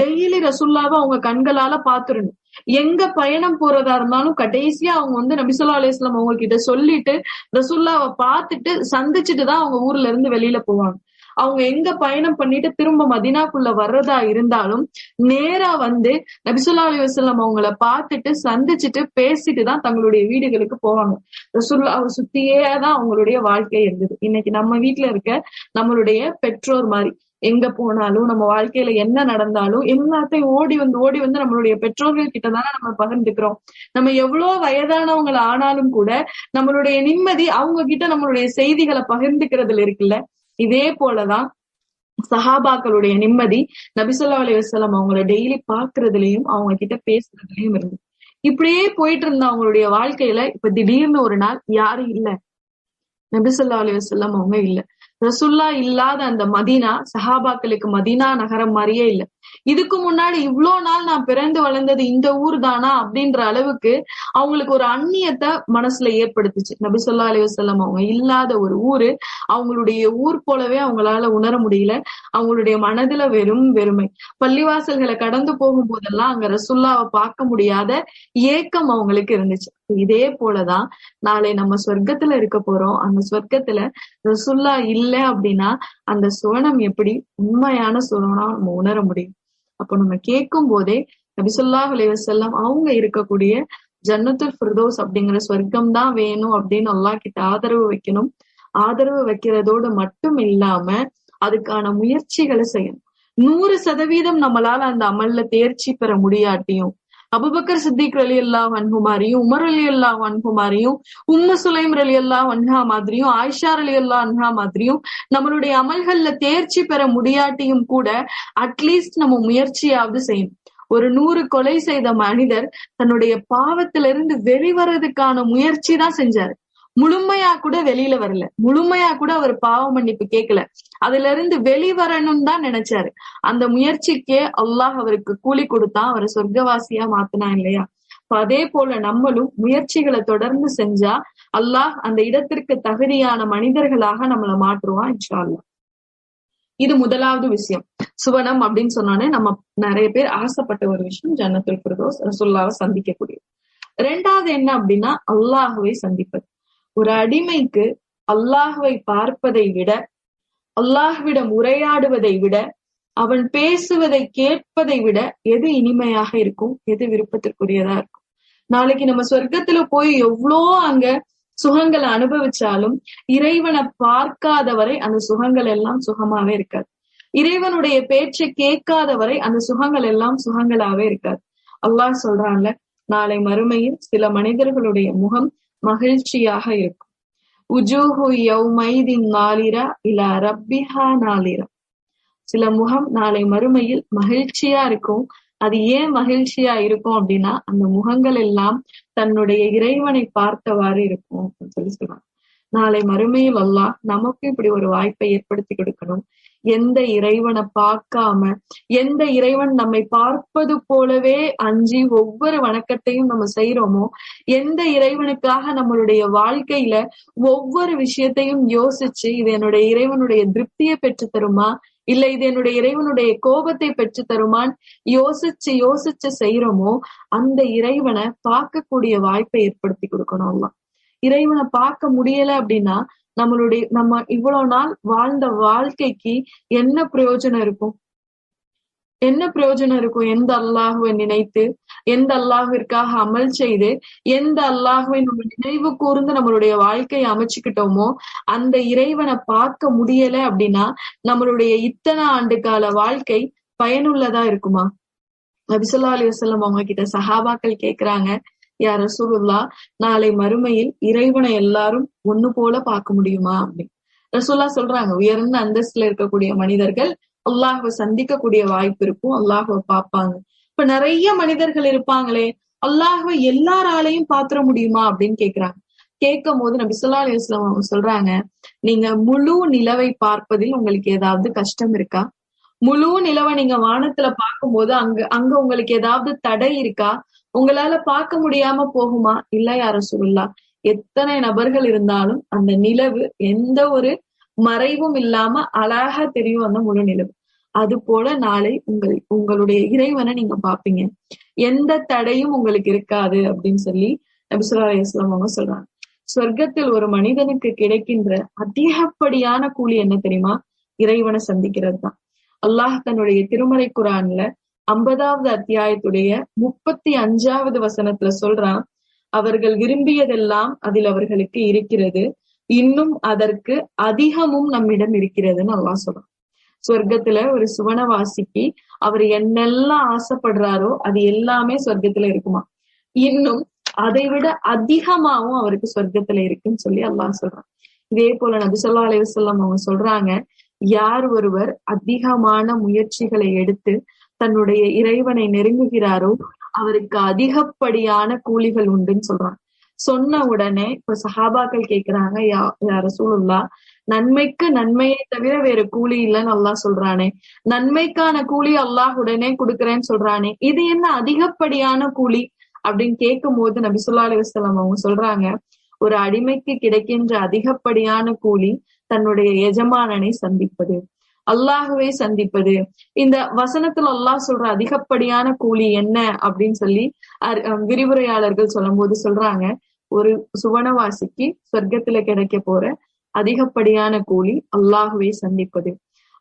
Speaker 1: டெய்லி ரசூல்லாவை அவங்க கண்களால பாத்துருணும். எங்க பயணம் போறதா இருந்தாலும் கடைசியா அவங்க நபி ஸல்லல்லாஹு அலைஹி வஸல்லம் அவங்க கிட்ட சொல்லிட்டு ரசூல்லாவை பார்த்துட்டு சந்திச்சுட்டுதான் அவங்க ஊர்ல இருந்து வெளியில போவாங்க. அவங்க எங்க பயணம் பண்ணிட்டு திரும்ப மதீனாக்குள்ள வர்றதா இருந்தாலும் நேரா நபி ஸல்லல்லாஹு அலைஹி வஸல்லம் அவங்கள பார்த்துட்டு சந்திச்சுட்டு பேசிட்டு தான் தங்களுடைய வீடுகளுக்கு போவாங்க. ரசூலுல்லாஹ்வை சுத்தியேதான் அவங்களுடைய வாழ்க்கை இருந்தது. இன்னைக்கு நம்ம வீட்டுல இருக்க நம்மளுடைய பெற்றோர் மாதிரி எங்க போனாலும் நம்ம வாழ்க்கையில என்ன நடந்தாலும் எல்லாத்தையும் ஓடி வந்து நம்மளுடைய பெற்றோர்கள் கிட்டதானே நம்ம பகிர்ந்துக்கிறோம். நம்ம எவ்வளவு வயதானவங்களை ஆனாலும் கூட நம்மளுடைய நிம்மதி அவங்க கிட்ட நம்மளுடைய செய்திகளை பகிர்ந்துக்கிறதுல இருக்குல்ல. இதே போலதான் சஹாபாக்களுடைய நிம்மதி நபி ஸல்லல்லாஹு அலைஹி வஸல்லம் அவங்கள டெய்லி பாக்குறதுலயும் அவங்க கிட்ட பேசுறதுலயும் இருந்தது. இப்படியே போயிட்டு இருந்த அவங்களுடைய வாழ்க்கையில இப்ப திடீர்னு ஒரு நாள் யாரும் இல்ல, நபி ஸல்லல்லாஹு அலைஹி வஸல்லம் அவங்க இல்ல. ரசூல்லா இல்லாத அந்த மதீனா சஹாபாக்களுக்கு மதீனா நகரம் மாதிரியே இல்ல. இதுக்கு முன்னாடி இவ்வளோ நாள் நான் பிறந்து வளர்ந்தது இந்த ஊர் தானா அப்படின்ற அளவுக்கு அவங்களுக்கு ஒரு அந்நியத்தை மனசுல ஏற்படுத்துச்சு. நபி ஸல்லல்லாஹு அலைஹி வஸல்லம் அவங்க இல்லாத ஒரு ஊரு அவங்களுடைய ஊர் போலவே அவங்களால உணர முடியல. அவங்களுடைய மனதுல வெறுமை. பள்ளிவாசல்களை கடந்து போகும் போதெல்லாம் அங்க ரசூல்லாவை பார்க்க முடியாத ஏக்கம் அவங்களுக்கு இருந்துச்சு. இதே போலதான் நாளை நம்ம சொர்க்கத்துல இருக்க போறோம். அந்த சொர்க்கத்துல ரசூல்லா இல்ல அப்படின்னா அந்த சுவனம் எப்படி உண்மையான சுவனம் நம்ம உணர முடியும்? அப்போ நம்ம கேட்கும் போதே நபி ஸல்லல்லாஹு அலைஹி வஸல்லம் அவங்க இருக்கக்கூடிய ஜன்னத்துல் ஃபிர்தௌஸ் அப்படிங்கிற சொர்க்கம் தான் வேணும் அப்படின்னு அல்லாஹ் கிட்ட ஆதரவு வைக்கணும். ஆதரவு வைக்கிறதோடு மட்டும் இல்லாம அதுக்கான முயற்சிகளை செய்யணும். 100% நம்மளால அந்த அமல்ல தேர்ச்சி பெற முடியாட்டியும் அபூபக்கர் சித்திக் ரலியல்லாஹு அன்ஹு மாதிரியும், உமர் ரலியல்லாஹு அன்ஹு மாதிரியும், உம்மு சுலைம் ரலியல்லாஹு அன்ஹா மாதிரியும், ஆயிஷா ரலியல்லாஹு அன்ஹா மாதிரியும் நம்மளுடைய அமல்கள்ல தேர்ச்சி பெற முடியாட்டியும் கூட அட்லீஸ்ட் நம்ம முயற்சியாவது செய்யணும். ஒரு 100 கொலை செய்த மனிதர் தன்னுடைய பாவத்திலிருந்து வெளிவரதுக்கான முயற்சி தான் செஞ்சாரு. முழுமையா கூட வெளியில வரல, முழுமையா கூட அவர் பாவ மன்னிப்பு கேட்கல, அதுல இருந்து வெளிவரணும் தான் நினைச்சாரு. அந்த முயற்சிக்கே அல்லாஹ் அவருக்கு கூலி கொடுத்தான், அவரை சொர்க்கவாசியா மாத்தினா இல்லையா? அதே போல நம்மளும் முயற்சிகளை தொடர்ந்து செஞ்சா அல்லாஹ் அந்த இடத்திற்கு தகுதியான மனிதர்களாக நம்மளை மாற்றுவான் இன்ஷா அல்லாஹ். இது முதலாவது விஷயம். சுவனம் அப்படின்னு சொன்னோன்னே நம்ம நிறைய பேர் ஆசைப்பட்ட ஒரு விஷயம் ஜன்னத்துல் ஃபிர்தௌஸ், ரசூலுல்லாஹ்வை சந்திக்கக்கூடிய. ரெண்டாவது என்ன அப்படின்னா அல்லாஹ்வை சந்திப்பது. ஒரு அடிமைக்கு அல்லாஹ்வை பார்ப்பதை விட, அல்லாஹ்விடம் உரையாடுவதை விட, அவன் பேசுவதை கேட்பதை விட எது இனிமையாக இருக்கும், எது விருப்பத்திற்குரியதா இருக்கும்? நாளைக்கு நம்ம சொர்க்கத்துல போய் எவ்வளோ அங்க சுகங்களை அனுபவிச்சாலும் இறைவனை பார்க்காதவரை அந்த சுகங்கள் எல்லாம் சுகமாவே இருக்காது. இறைவனுடைய பேச்சை கேட்காதவரை அந்த சுகங்கள் எல்லாம் சுகங்களாவே இருக்காது. அல்லாஹ் சொல்றான்ல, நாளை மறுமையில் சில மனிதர்களுடைய முகம் மகிழ்ச்சியாக இருக்கும். உஜூஹு யௌமைதின் நாலிரா இலா ரப்பிஹா நாலிரா. சில முகம் நாளை மறுமையில் மகிழ்ச்சியா இருக்கும். அது ஏன் மகிழ்ச்சியா இருக்கும் அப்படின்னா அந்த முகங்கள் எல்லாம் தன்னுடைய இறைவனை பார்த்தவாறு இருக்கும் அப்படின்னு சொல்லி சொல்றாங்க. நாளை மறுமையில் அல்லாஹ் நமக்கு இப்படி ஒரு வாய்ப்பை ஏற்படுத்தி கொடுக்கணும். எந்த இறைவனை பார்க்காம, எந்த இறைவன் நம்மை பார்ப்பது போலவே அஞ்சி ஒவ்வொரு வணக்கத்தையும் நம்ம செய்யறோமோ, எந்த இறைவனுக்காக நம்மளுடைய வாழ்க்கையில ஒவ்வொரு விஷயத்தையும் யோசிச்சு இது என்னுடைய இறைவனுடைய திருப்தியை பெற்று தருமா, இல்ல இது என்னுடைய இறைவனுடைய கோபத்தை பெற்று தருமான்னு யோசிச்சு யோசிச்சு செய்யறோமோ அந்த இறைவனை பார்க்கக்கூடிய வாய்ப்பை ஏற்படுத்தி கொடுக்கணும் அல்லாஹ். இறைவனை பார்க்க முடியல அப்படின்னா நம்ம இவ்வளவு நாள் வாழ்ந்த வாழ்க்கைக்கு என்ன பிரயோஜனம் இருக்கும்? என்ன பிரயோஜனம் இருக்கும்? எந்த அல்லாஹுவை நினைத்து, எந்த அல்லாஹிற்காக அமல் செய்து, எந்த அல்லாஹுவை நம்ம நினைவு கூர்ந்து நம்மளுடைய வாழ்க்கையை அமைச்சுக்கிட்டோமோ அந்த இறைவனை பார்க்க முடியல அப்படின்னா நம்மளுடைய இத்தனை ஆண்டு கால வாழ்க்கை பயனுள்ளதா இருக்குமா? நபி ஸல்லல்லாஹு அலைஹி வஸல்லம் அவங்க கிட்ட சஹாபாக்கள் கேக்குறாங்க, யா ரசூலுல்லாஹ், நாளை மறுமையில் இறைவனை எல்லாரும் ஒண்ணு போல பார்க்க முடியுமா அப்படின்னு. ரசூலுல்லாஹ் சொல்றாங்க, உயர்ந்த அந்தஸ்துல இருக்கக்கூடிய மனிதர்கள் அல்லாஹ்வை சந்திக்கக்கூடிய வாய்ப்பு இருக்கும், அல்லாஹ்வை பார்ப்பாங்க. இப்ப நிறைய மனிதர்கள் இருப்பாங்களே, அல்லாஹ்வை எல்லாராலையும் பாத்திர முடியுமா அப்படின்னு கேக்குறாங்க. கேட்கும் போது நபி ஸல்லல்லாஹு அலைஹி வஸல்லம் அவங்க சொல்றாங்க, நீங்க முழு நிலவை பார்ப்பதில் உங்களுக்கு ஏதாவது கஷ்டம் இருக்கா? முழு நிலவை நீங்க வானத்துல பார்க்கும்போது அங்க உங்களுக்கு ஏதாவது தடை இருக்கா? உங்களால பார்க்க முடியாம போகுமா? இல்ல யா ரசூலுல்லாஹ், எத்தனை நபர்கள் இருந்தாலும் அந்த நிலவு எந்த ஒரு மறைவும் இல்லாம அழகா தெரியும் அந்த முழு நிலவு. அது போல நாளை உங்களுடைய இறைவனை நீங்க பாப்பீங்க, எந்த தடையும் உங்களுக்கு இருக்காது அப்படின்னு சொல்லி நபி ஸல்லல்லாஹு அலைஹி வஸல்லம் அவங்க சொல்றாங்க. சொர்க்கத்தில் ஒரு மனிதனுக்கு கிடைக்கின்ற அதிகப்படியான கூலி என்ன தெரியுமா? இறைவனை சந்திக்கிறது தான். அல்லாஹ் தன்னுடைய திருமறை குர்ஆன்ல 50வது அத்தியாயத்துடைய 35வது வசனத்துல சொல்றான், அவர்கள் விரும்பியதெல்லாம் அதில் அவர்களுக்கு இருக்கிறது, இன்னும் அதற்கு அதிகமும் நம்மிடம் இருக்கிறதுன்னு அல்லாஹ் சொல்றான். சொர்க்கத்துல ஒரு சுவனவாசிக்கு அவர் என்னெல்லாம் ஆசைப்படுறாரோ அது எல்லாமே சொர்க்கத்துல இருக்குமா, இன்னும் அதை விட அதிகமாவும் அவருக்கு சொர்க்கத்துல இருக்குன்னு சொல்லி அல்லாஹ் சொல்றான். இதே போல நபி ஸல்லல்லாஹு அலைஹி வஸல்லம் அவங்க சொல்றாங்க, யார் ஒருவர் அதிகமான முயற்சிகளை எடுத்து தன்னுடைய இறைவனை நெருங்குகிறாரோ அவருக்கு அதிகப்படியான கூலிகள் உண்டுன்னு சொல்றாங்க. சொன்ன உடனே இப்ப சஹாபாக்கள் கேக்குறாங்க, யா ரசூலுல்லாஹ், நன்மைக்கு நன்மையை தவிர வேற கூலி இல்லைன்னு அல்லாஹ் சொல்றானே, நன்மைக்கான கூலி அல்லாஹ் உடனே கொடுக்கறேன்னு சொல்றானே, இது என்ன அதிகப்படியான கூலி அப்படின்னு கேட்கும் போது நபி ஸல்லல்லாஹு அலைஹி வஸல்லம் அவங்க சொல்றாங்க, ஒரு அடிமைக்கு கிடைக்கின்ற அதிகப்படியான கூலி தன்னுடைய எஜமானனை சந்திப்பது, அல்லாஹுவை சந்திப்பது. இந்த வசனத்துல அல்லாஹ் சொல்ற அதிகப்படியான கூலி என்ன அப்படின்னு சொல்லி விரிவுரையாளர்கள் சொல்லும் போது சொல்றாங்க, ஒரு சுவனவாசிக்கு சொர்க்கத்துல கிடைக்க போற அதிகப்படியான கூலி அல்லாஹுவை சந்திப்பது,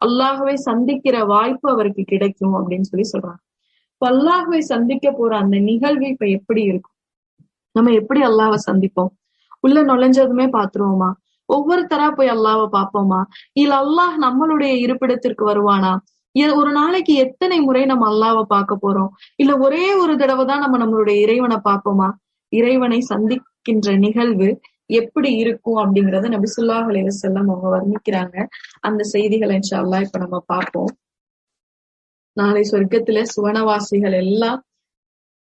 Speaker 1: அல்லாஹுவை சந்திக்கிற வாய்ப்பு அவருக்கு கிடைக்கும் அப்படின்னு சொல்லி சொல்றாங்க. இப்ப அல்லாஹுவை சந்திக்க போற அந்த நிகழ்வு இப்ப எப்படி இருக்கும்? நம்ம எப்படி அல்லாஹ்வை சந்திப்போம்? உள்ள நுழைஞ்சதுமே பாத்துருவோமா? ஒவ்வொருத்தரா போய் அல்லாஹ்வை பார்ப்போமா? இல்ல அல்லாஹ் நம்மளுடைய இருப்பிடத்திற்கு வருவானா? ஒரு நாளைக்கு எத்தனை முறை நம்ம அல்லாஹ்வை பார்க்க போறோம்? இல்ல ஒரே ஒரு தடவை தான் நம்ம நம்மளுடைய இறைவனை பார்ப்போமா? இறைவனை சந்திக்கின்ற நிகழ்வு எப்படி இருக்கும் அப்படிங்கறத நபி ஸல்லல்லாஹு அலைஹி வஸல்லம் அவங்க வர்ணிக்கிறாங்க. அந்த செய்திகளை இன்ஷா அல்லாஹ் இப்ப நம்ம பார்ப்போம். நாளை சொர்க்கத்துல சுவனவாசிகள் எல்லாம்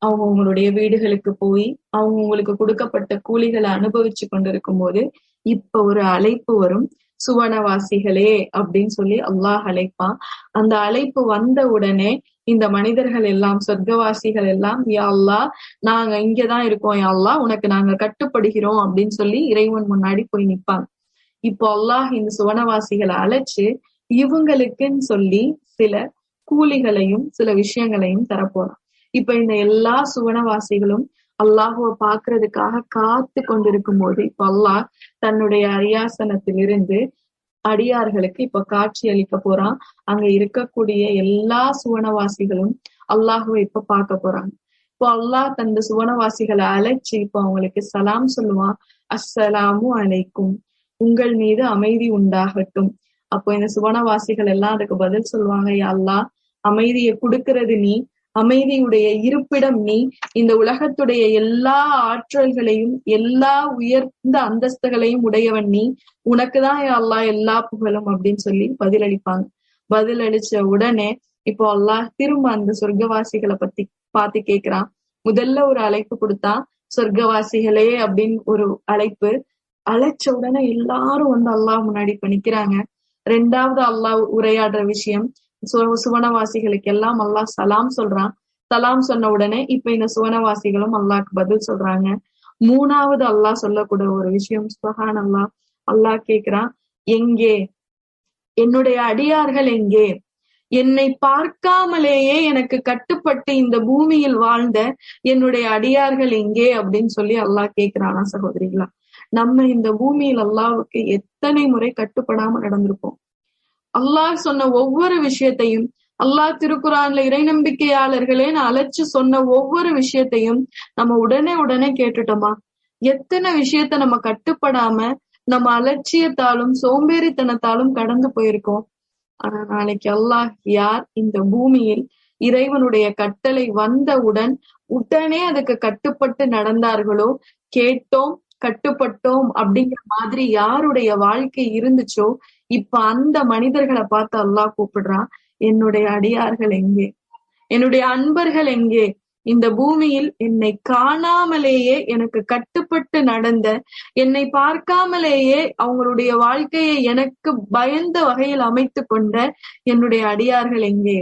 Speaker 1: அவங்களுடைய வீடுகளுக்கு போய் அவங்களுக்கு கொடுக்கப்பட்ட கூலிகளை அனுபவிச்சு கொண்டிருக்கும் போது இப்ப ஒரு அழைப்பு வரும், சுவனவாசிகளே அப்படின்னு சொல்லி அல்லாஹ் அழைப்பான். அந்த அழைப்பு வந்த உடனே இந்த மனிதர்கள் எல்லாம், சொர்க்கவாசிகள் எல்லாம், யா அல்லாஹ் நாங்க இங்கதான் இருக்கோம், யா அல்லாஹ் உனக்கு நாங்க கட்டுப்படுகிறோம் அப்படின்னு சொல்லி இறைவன் முன்னாடி போய் நிப்பாங்க. இப்போ அல்லாஹ் இந்த சுவனவாசிகளை அழைச்சு இவங்களுக்குன்னு சொல்லி சில கூலிகளையும் சில விஷயங்களையும் தரப்போறான். இப்ப இந்த எல்லா சுவனவாசிகளும் அல்லாஹுவ பாக்குறதுக்காக காத்து கொண்டிருக்கும் போது இப்ப அல்லாஹ் தன்னுடைய அரியாசனத்திலிருந்து அடியார்களுக்கு இப்ப காட்சி அளிக்க போறான். அங்க இருக்கக்கூடிய எல்லா சுவனவாசிகளும் அல்லாஹுவை இப்ப பார்க்க போறாங்க. இப்போ அல்லாஹ் தந்த சுவனவாசிகளை அழைச்சு இப்ப அவங்களுக்கு சலாம் சொல்லுவான், அஸ்ஸலாமு அலைக்கும், உங்கள் மீது அமைதி உண்டாகட்டும். அப்போ இந்த சுவனவாசிகள் எல்லாம் அதுக்கு பதில் சொல்லுவாங்க, யா அல்லாஹ் அமைதியை கொடுக்கிறது நீ, அமைதியுடைய இருப்பிடம் நீ, இந்த உலகத்துடைய எல்லா ஆற்றல்களையும் எல்லா உயர்ந்த அந்தஸ்துகளையும் உடையவன் நீ, உனக்குதான் யா அல்லாஹ் எல்லா புகழும் அப்படின்னு சொல்லி பதிலளிப்பாங்க. பதிலளிச்ச உடனே இப்போ அல்லாஹ் திரும்ப அந்த சொர்க்கவாசிகளை பத்தி பார்த்து கேக்குறான். முதல்ல ஒரு அழைப்பு கொடுத்தான், சொர்க்கவாசிகளே அப்படின்னு ஒரு அழைப்பு. அழைச்ச உடனே எல்லாரும் வந்து அல்லாஹ் முன்னாடி இப்ப நிக்கிறாங்க. ரெண்டாவது அல்லாஹ் உரையாடுற விஷயம், சுவனவாசிகளுக்கு எல்லாம் அல்லாஹ் சலாம் சொல்றான். சலாம் சொன்ன உடனே இப்ப இந்த சுவனவாசிகளும் அல்லாஹ்க்கு பதில் சொல்றாங்க. மூணாவது அல்லாஹ் சொல்லக்கூடிய ஒரு விஷயம், சுப்ஹான் அல்லாஹ், அல்லாஹ் கேக்குறான், எங்கே என்னுடைய அடியார்கள், எங்கே என்னை பார்க்காமலேயே எனக்கு கட்டுப்பட்டு இந்த பூமியில் வாழ்ந்த என்னுடைய அடியார்கள் எங்கே அப்படின்னு சொல்லி அல்லாஹ் கேக்குறானா சகோதரிகளா? நம்ம இந்த பூமியில் அல்லாஹ்வுக்கு எத்தனை முறை கட்டுப்படாம நடந்திருப்போம். அல்லாஹ் சொன்ன ஒவ்வொரு விஷயத்தையும், அல்லாஹ் திருக்குரான்ல இறை நம்பிக்கையாளர்களேன்னு அழைச்சு சொன்ன ஒவ்வொரு விஷயத்தையும் நம்ம உடனே கேட்டுட்டோமா? எத்தனை விஷயத்த நம்ம கட்டுப்படாம நம்ம அலட்சியத்தாலும் சோம்பேறித்தனத்தாலும் கடந்து போயிருக்கோம். ஆனா நாளைக்கு அல்லாஹ் யார் இந்த பூமியில் இறைவனுடைய கட்டளை வந்தவுடன் உடனே அதுக்கு கட்டுப்பட்டு நடந்தார்களோ, கேட்டோம் கட்டுப்பட்டோம் அப்படிங்கிற மாதிரி யாருடைய வாழ்க்கை இருந்துச்சோ, இப்ப அந்த மனிதர்களை பார்த்து அல்லாஹ் கூப்பிடுறான், என்னுடைய அடியார்கள் எங்கே, என்னுடைய அன்பர்கள் எங்கே, இந்த பூமியில் என்னை காணாமலேயே எனக்கு கட்டுப்பட்டு நடந்த, என்னை பார்க்காமலேயே அவங்களுடைய வாழ்க்கையை எனக்கு பயந்த வகையில் அமைத்து கொண்ட என்னுடைய அடியார்கள் எங்கே,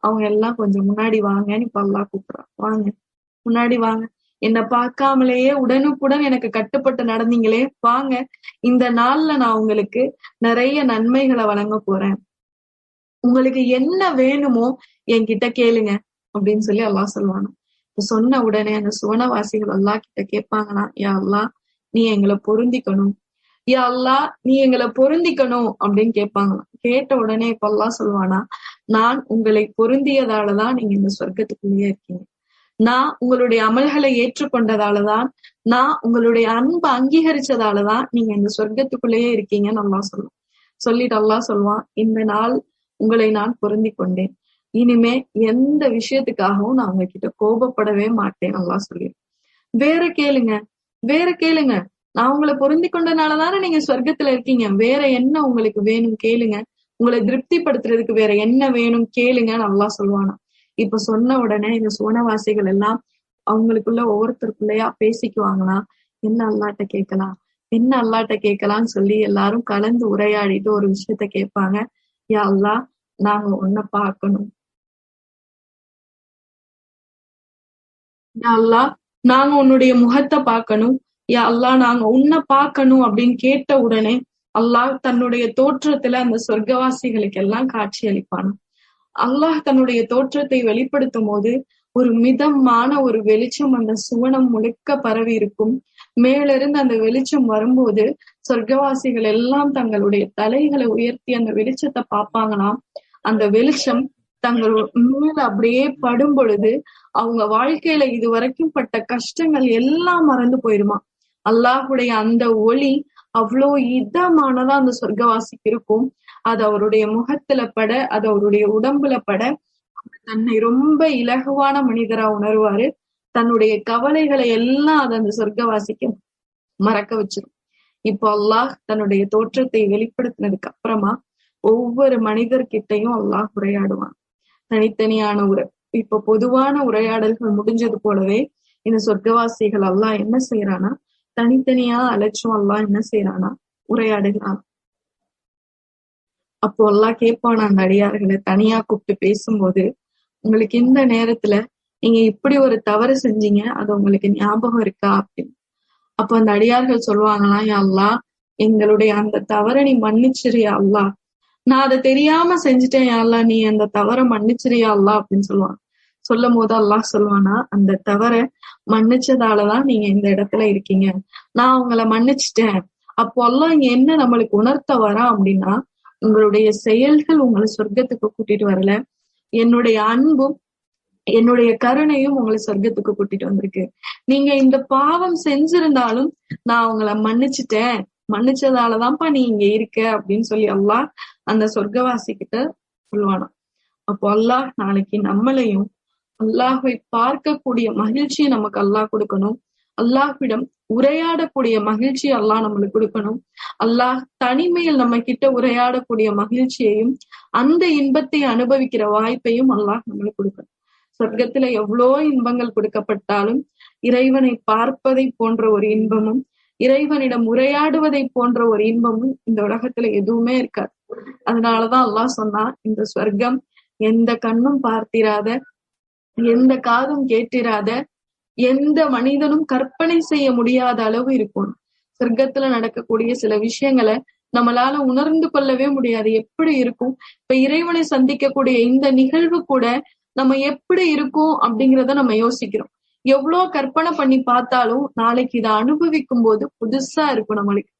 Speaker 1: அவங்க எல்லாம் கொஞ்சம் முன்னாடி வாங்கன்னு இப்ப அல்லாஹ் கூப்பிடுறான். வாங்க முன்னாடி வாங்க, என்னை பார்க்காமலேயே உடனுக்குடன் எனக்கு கட்டுப்பட்டு நடந்தீங்களே, வாங்க, இந்த நாள்ல நான் உங்களுக்கு நிறைய நன்மைகளை வழங்க போறேன், உங்களுக்கு என்ன வேணுமோ என்கிட்ட கேளுங்க அப்படின்னு சொல்லி அல்லாஹ் சொல்லுவாங்க. சொன்ன உடனே அந்த சுவனவாசிகள் அல்லாஹ் கிட்ட கேட்பாங்கன்னா, யா அல்லாஹ் நீ எங்களை பொருந்திக்கணும், யா அல்லாஹ் நீ எங்களை பொருந்திக்கணும் அப்படின்னு கேட்பாங்களாம். கேட்ட உடனே இப்ப அல்லாஹ் சொல்லுவானா, நான் உங்களை பொருந்தியதாலதான் நீங்க இந்த சொர்க்கத்துக்குள்ளேயே இருக்கீங்க, நான் உங்களுடைய அமல்களை ஏற்றுக்கொண்டதாலதான், நான் உங்களுடைய அன்பை அங்கீகரிச்சதாலதான் நீங்க இந்த சொர்க்கத்துக்குள்ளேயே இருக்கீங்கன்னு அல்லாஹ் சொல்லுவான். சொல்லிட்டு அல்லாஹ் சொல்லுவான், இந்த நாள் உங்களை நான் பொருந்தி கொண்டேன், இனிமே எந்த விஷயத்துக்காகவும் நான் உங்ககிட்ட கோபப்படவே மாட்டேன் அல்லாஹ் சொல்லிடும். வேற கேளுங்க, நான் உங்களை பொருந்தி கொண்டனாலதானே நீங்க சொர்க்கத்துல இருக்கீங்க, வேற என்ன உங்களுக்கு வேணும் கேளுங்க, உங்களை திருப்திப்படுத்துறதுக்கு வேற என்ன வேணும் கேளுங்கன்னு அல்லாஹ் சொல்லுவானா. இப்ப சொன்ன உடனே இந்த சுவனவாசிகள் எல்லாம் அவங்களுக்குள்ள ஒவ்வொருத்தருக்குள்ளயா பேசிக்குவாங்களாம், என்ன அல்லாட்ட கேட்கலாம்னு சொல்லி எல்லாரும் கலந்து உரையாடிட்டு ஒரு விஷயத்த கேட்பாங்க. யா அல்லாஹ் நாங்க உன்னை பார்க்கணும், யா அல்லாஹ் நாங்க உன்னுடைய முகத்தை பார்க்கணும், யா அல்லாஹ் நாங்க உன்னை பார்க்கணும் அப்படின்னு கேட்ட உடனே அல்லாஹ் தன்னுடைய தோற்றத்துல அந்த சொர்க்கவாசிகளுக்கு எல்லாம் காட்சி அளிப்பானா. அல்லாஹ் தன்னுடைய தோற்றத்தை வெளிப்படுத்தும் போது ஒரு மிதமான ஒரு வெளிச்சம் அந்த சுவனம் முழுக்க பரவி இருக்கும். மேலிருந்து அந்த வெளிச்சம் வரும்போது சொர்க்கவாசிகள் எல்லாம் தங்களுடைய தலைகளை உயர்த்தி அந்த வெளிச்சத்தை பார்ப்பாங்களாம். அந்த வெளிச்சம் தங்கள் மேல அப்படியே படும் பொழுது அவங்க வாழ்க்கையில இதுவரைக்கும் பட்ட கஷ்டங்கள் எல்லாம் மறந்து போயிருமா. அல்லாஹுடைய அந்த ஒளி அவ்வளோ இதமானதா அந்த சொர்க்கவாசிக்கு இருக்கும். அது அவருடைய முகத்துல பட, அது அவருடைய உடம்புல பட, தன்னை ரொம்ப இலகுவான மனிதரா உணர்வாரு. தன்னுடைய கவலைகளை எல்லாம் அது அந்த சொர்க்கவாசிக்கு மறக்க வச்சிரும். இப்போ அல்லாஹ் தன்னுடைய தோற்றத்தை வெளிப்படுத்தினதுக்கு அப்புறமா ஒவ்வொரு மனிதர்கிட்டையும் அல்லாஹ் உரையாடுவான். தனித்தனியான இப்ப பொதுவான உரையாடல்கள் முடிஞ்சது போலவே இந்த சொர்க்கவாசிகள் அல்லாஹ் என்ன செய்யறானா தனித்தனியா அழைச்சும் அல்லாஹ் என்ன செய்யறானா உரையாடுகிறான். அப்போ அல்லாஹ் கேட்பான அந்த அடியார்களை தனியா கூப்பிட்டு பேசும்போது, உங்களுக்கு இந்த நேரத்துல நீங்க இப்படி ஒரு தவறு செஞ்சீங்க, அது உங்களுக்கு ஞாபகம் இருக்கா அப்படின்னு. அப்ப அந்த அடியார்கள் சொல்லுவாங்களாம், யா அல்லாஹ் எங்களுடைய அந்த தவறை நீ மன்னிச்சிரியா அல்லாஹ், நான் அதை தெரியாம செஞ்சுட்டேன் யா அல்லாஹ், நீ அந்த தவறை மன்னிச்சிரியா அல்லாஹ் அப்படின்னு சொல்லுவாங்க. சொல்லும் போது அல்லாஹ் சொல்லுவானா, அந்த தவறை மன்னிச்சதாலதான் நீங்க இந்த இடத்துல இருக்கீங்க, நான் உங்களை மன்னிச்சிட்டேன். அப்போ அல்லாஹ் இங்க என்ன நம்மளுக்கு உணர்த்த வரா அப்படின்னா, உங்களுடைய செயல்கள் உங்களை சொர்க்கத்துக்கு கூட்டிட்டு வரல, என்னுடைய அன்பும் என்னுடைய கருணையும் உங்களை சொர்க்கத்துக்கு கூட்டிட்டு வந்திருக்கு. நீங்க இந்த பாவம் செஞ்சிருந்தாலும் நான் உங்களை மன்னிச்சுட்டேன், மன்னிச்சதாலதான்ப்பா நீ இங்க இருக்க அப்படின்னு சொல்லி அல்லாஹ் அந்த சொர்க்கவாசி கிட்ட சொல்லுவானா. அப்போ அல்லாஹ் நாளைக்கு நம்மளையும் அல்லாஹை பார்க்கக்கூடிய மகிழ்ச்சியை நமக்கு அல்லாஹ் கொடுக்கணும், அல்லாஹ்விடம் உரையாடக்கூடிய மகிழ்ச்சி அல்லாஹ் நம்மளுக்கு கொடுக்கணும், அல்லாஹ் தனிமையில் நம்ம கிட்ட உரையாடக்கூடிய மகிழ்ச்சியையும் அந்த இன்பத்தை அனுபவிக்கிற வாய்ப்பையும் அல்லாஹ் நம்மளுக்கு கொடுக்கணும். சொர்க்கத்துல எவ்வளோ இன்பங்கள் கொடுக்கப்பட்டாலும் இறைவனை பார்ப்பதை போன்ற ஒரு இன்பமும் இறைவனிடம் உரையாடுவதை போன்ற ஒரு இன்பமும் இந்த உலகத்துல எதுவுமே இருக்காது. அதனாலதான் அல்லாஹ் சொன்னா, இந்த சொர்க்கம் எந்த கண்ணும் பார்த்திராத, எந்த காதும் கேட்டிராத, எந்த மனிதனும் கற்பனை செய்ய முடியாத அளவு இருக்கும். சொர்க்கத்துல நடக்கக்கூடிய சில விஷயங்களை நம்மளால உணர்ந்து கொள்ளவே முடியாது, எப்படி இருக்கும். இப்ப இறைவனை சந்திக்கக்கூடிய இந்த நிகழ்வு கூட நம்ம எப்படி இருக்கும் அப்படிங்கிறத நம்ம யோசிக்கிறோம். எவ்வளவு கற்பனை பண்ணி பார்த்தாலும் நாளைக்கு இதை அனுபவிக்கும் போது புதுசா இருக்கும் நம்மளுக்கு.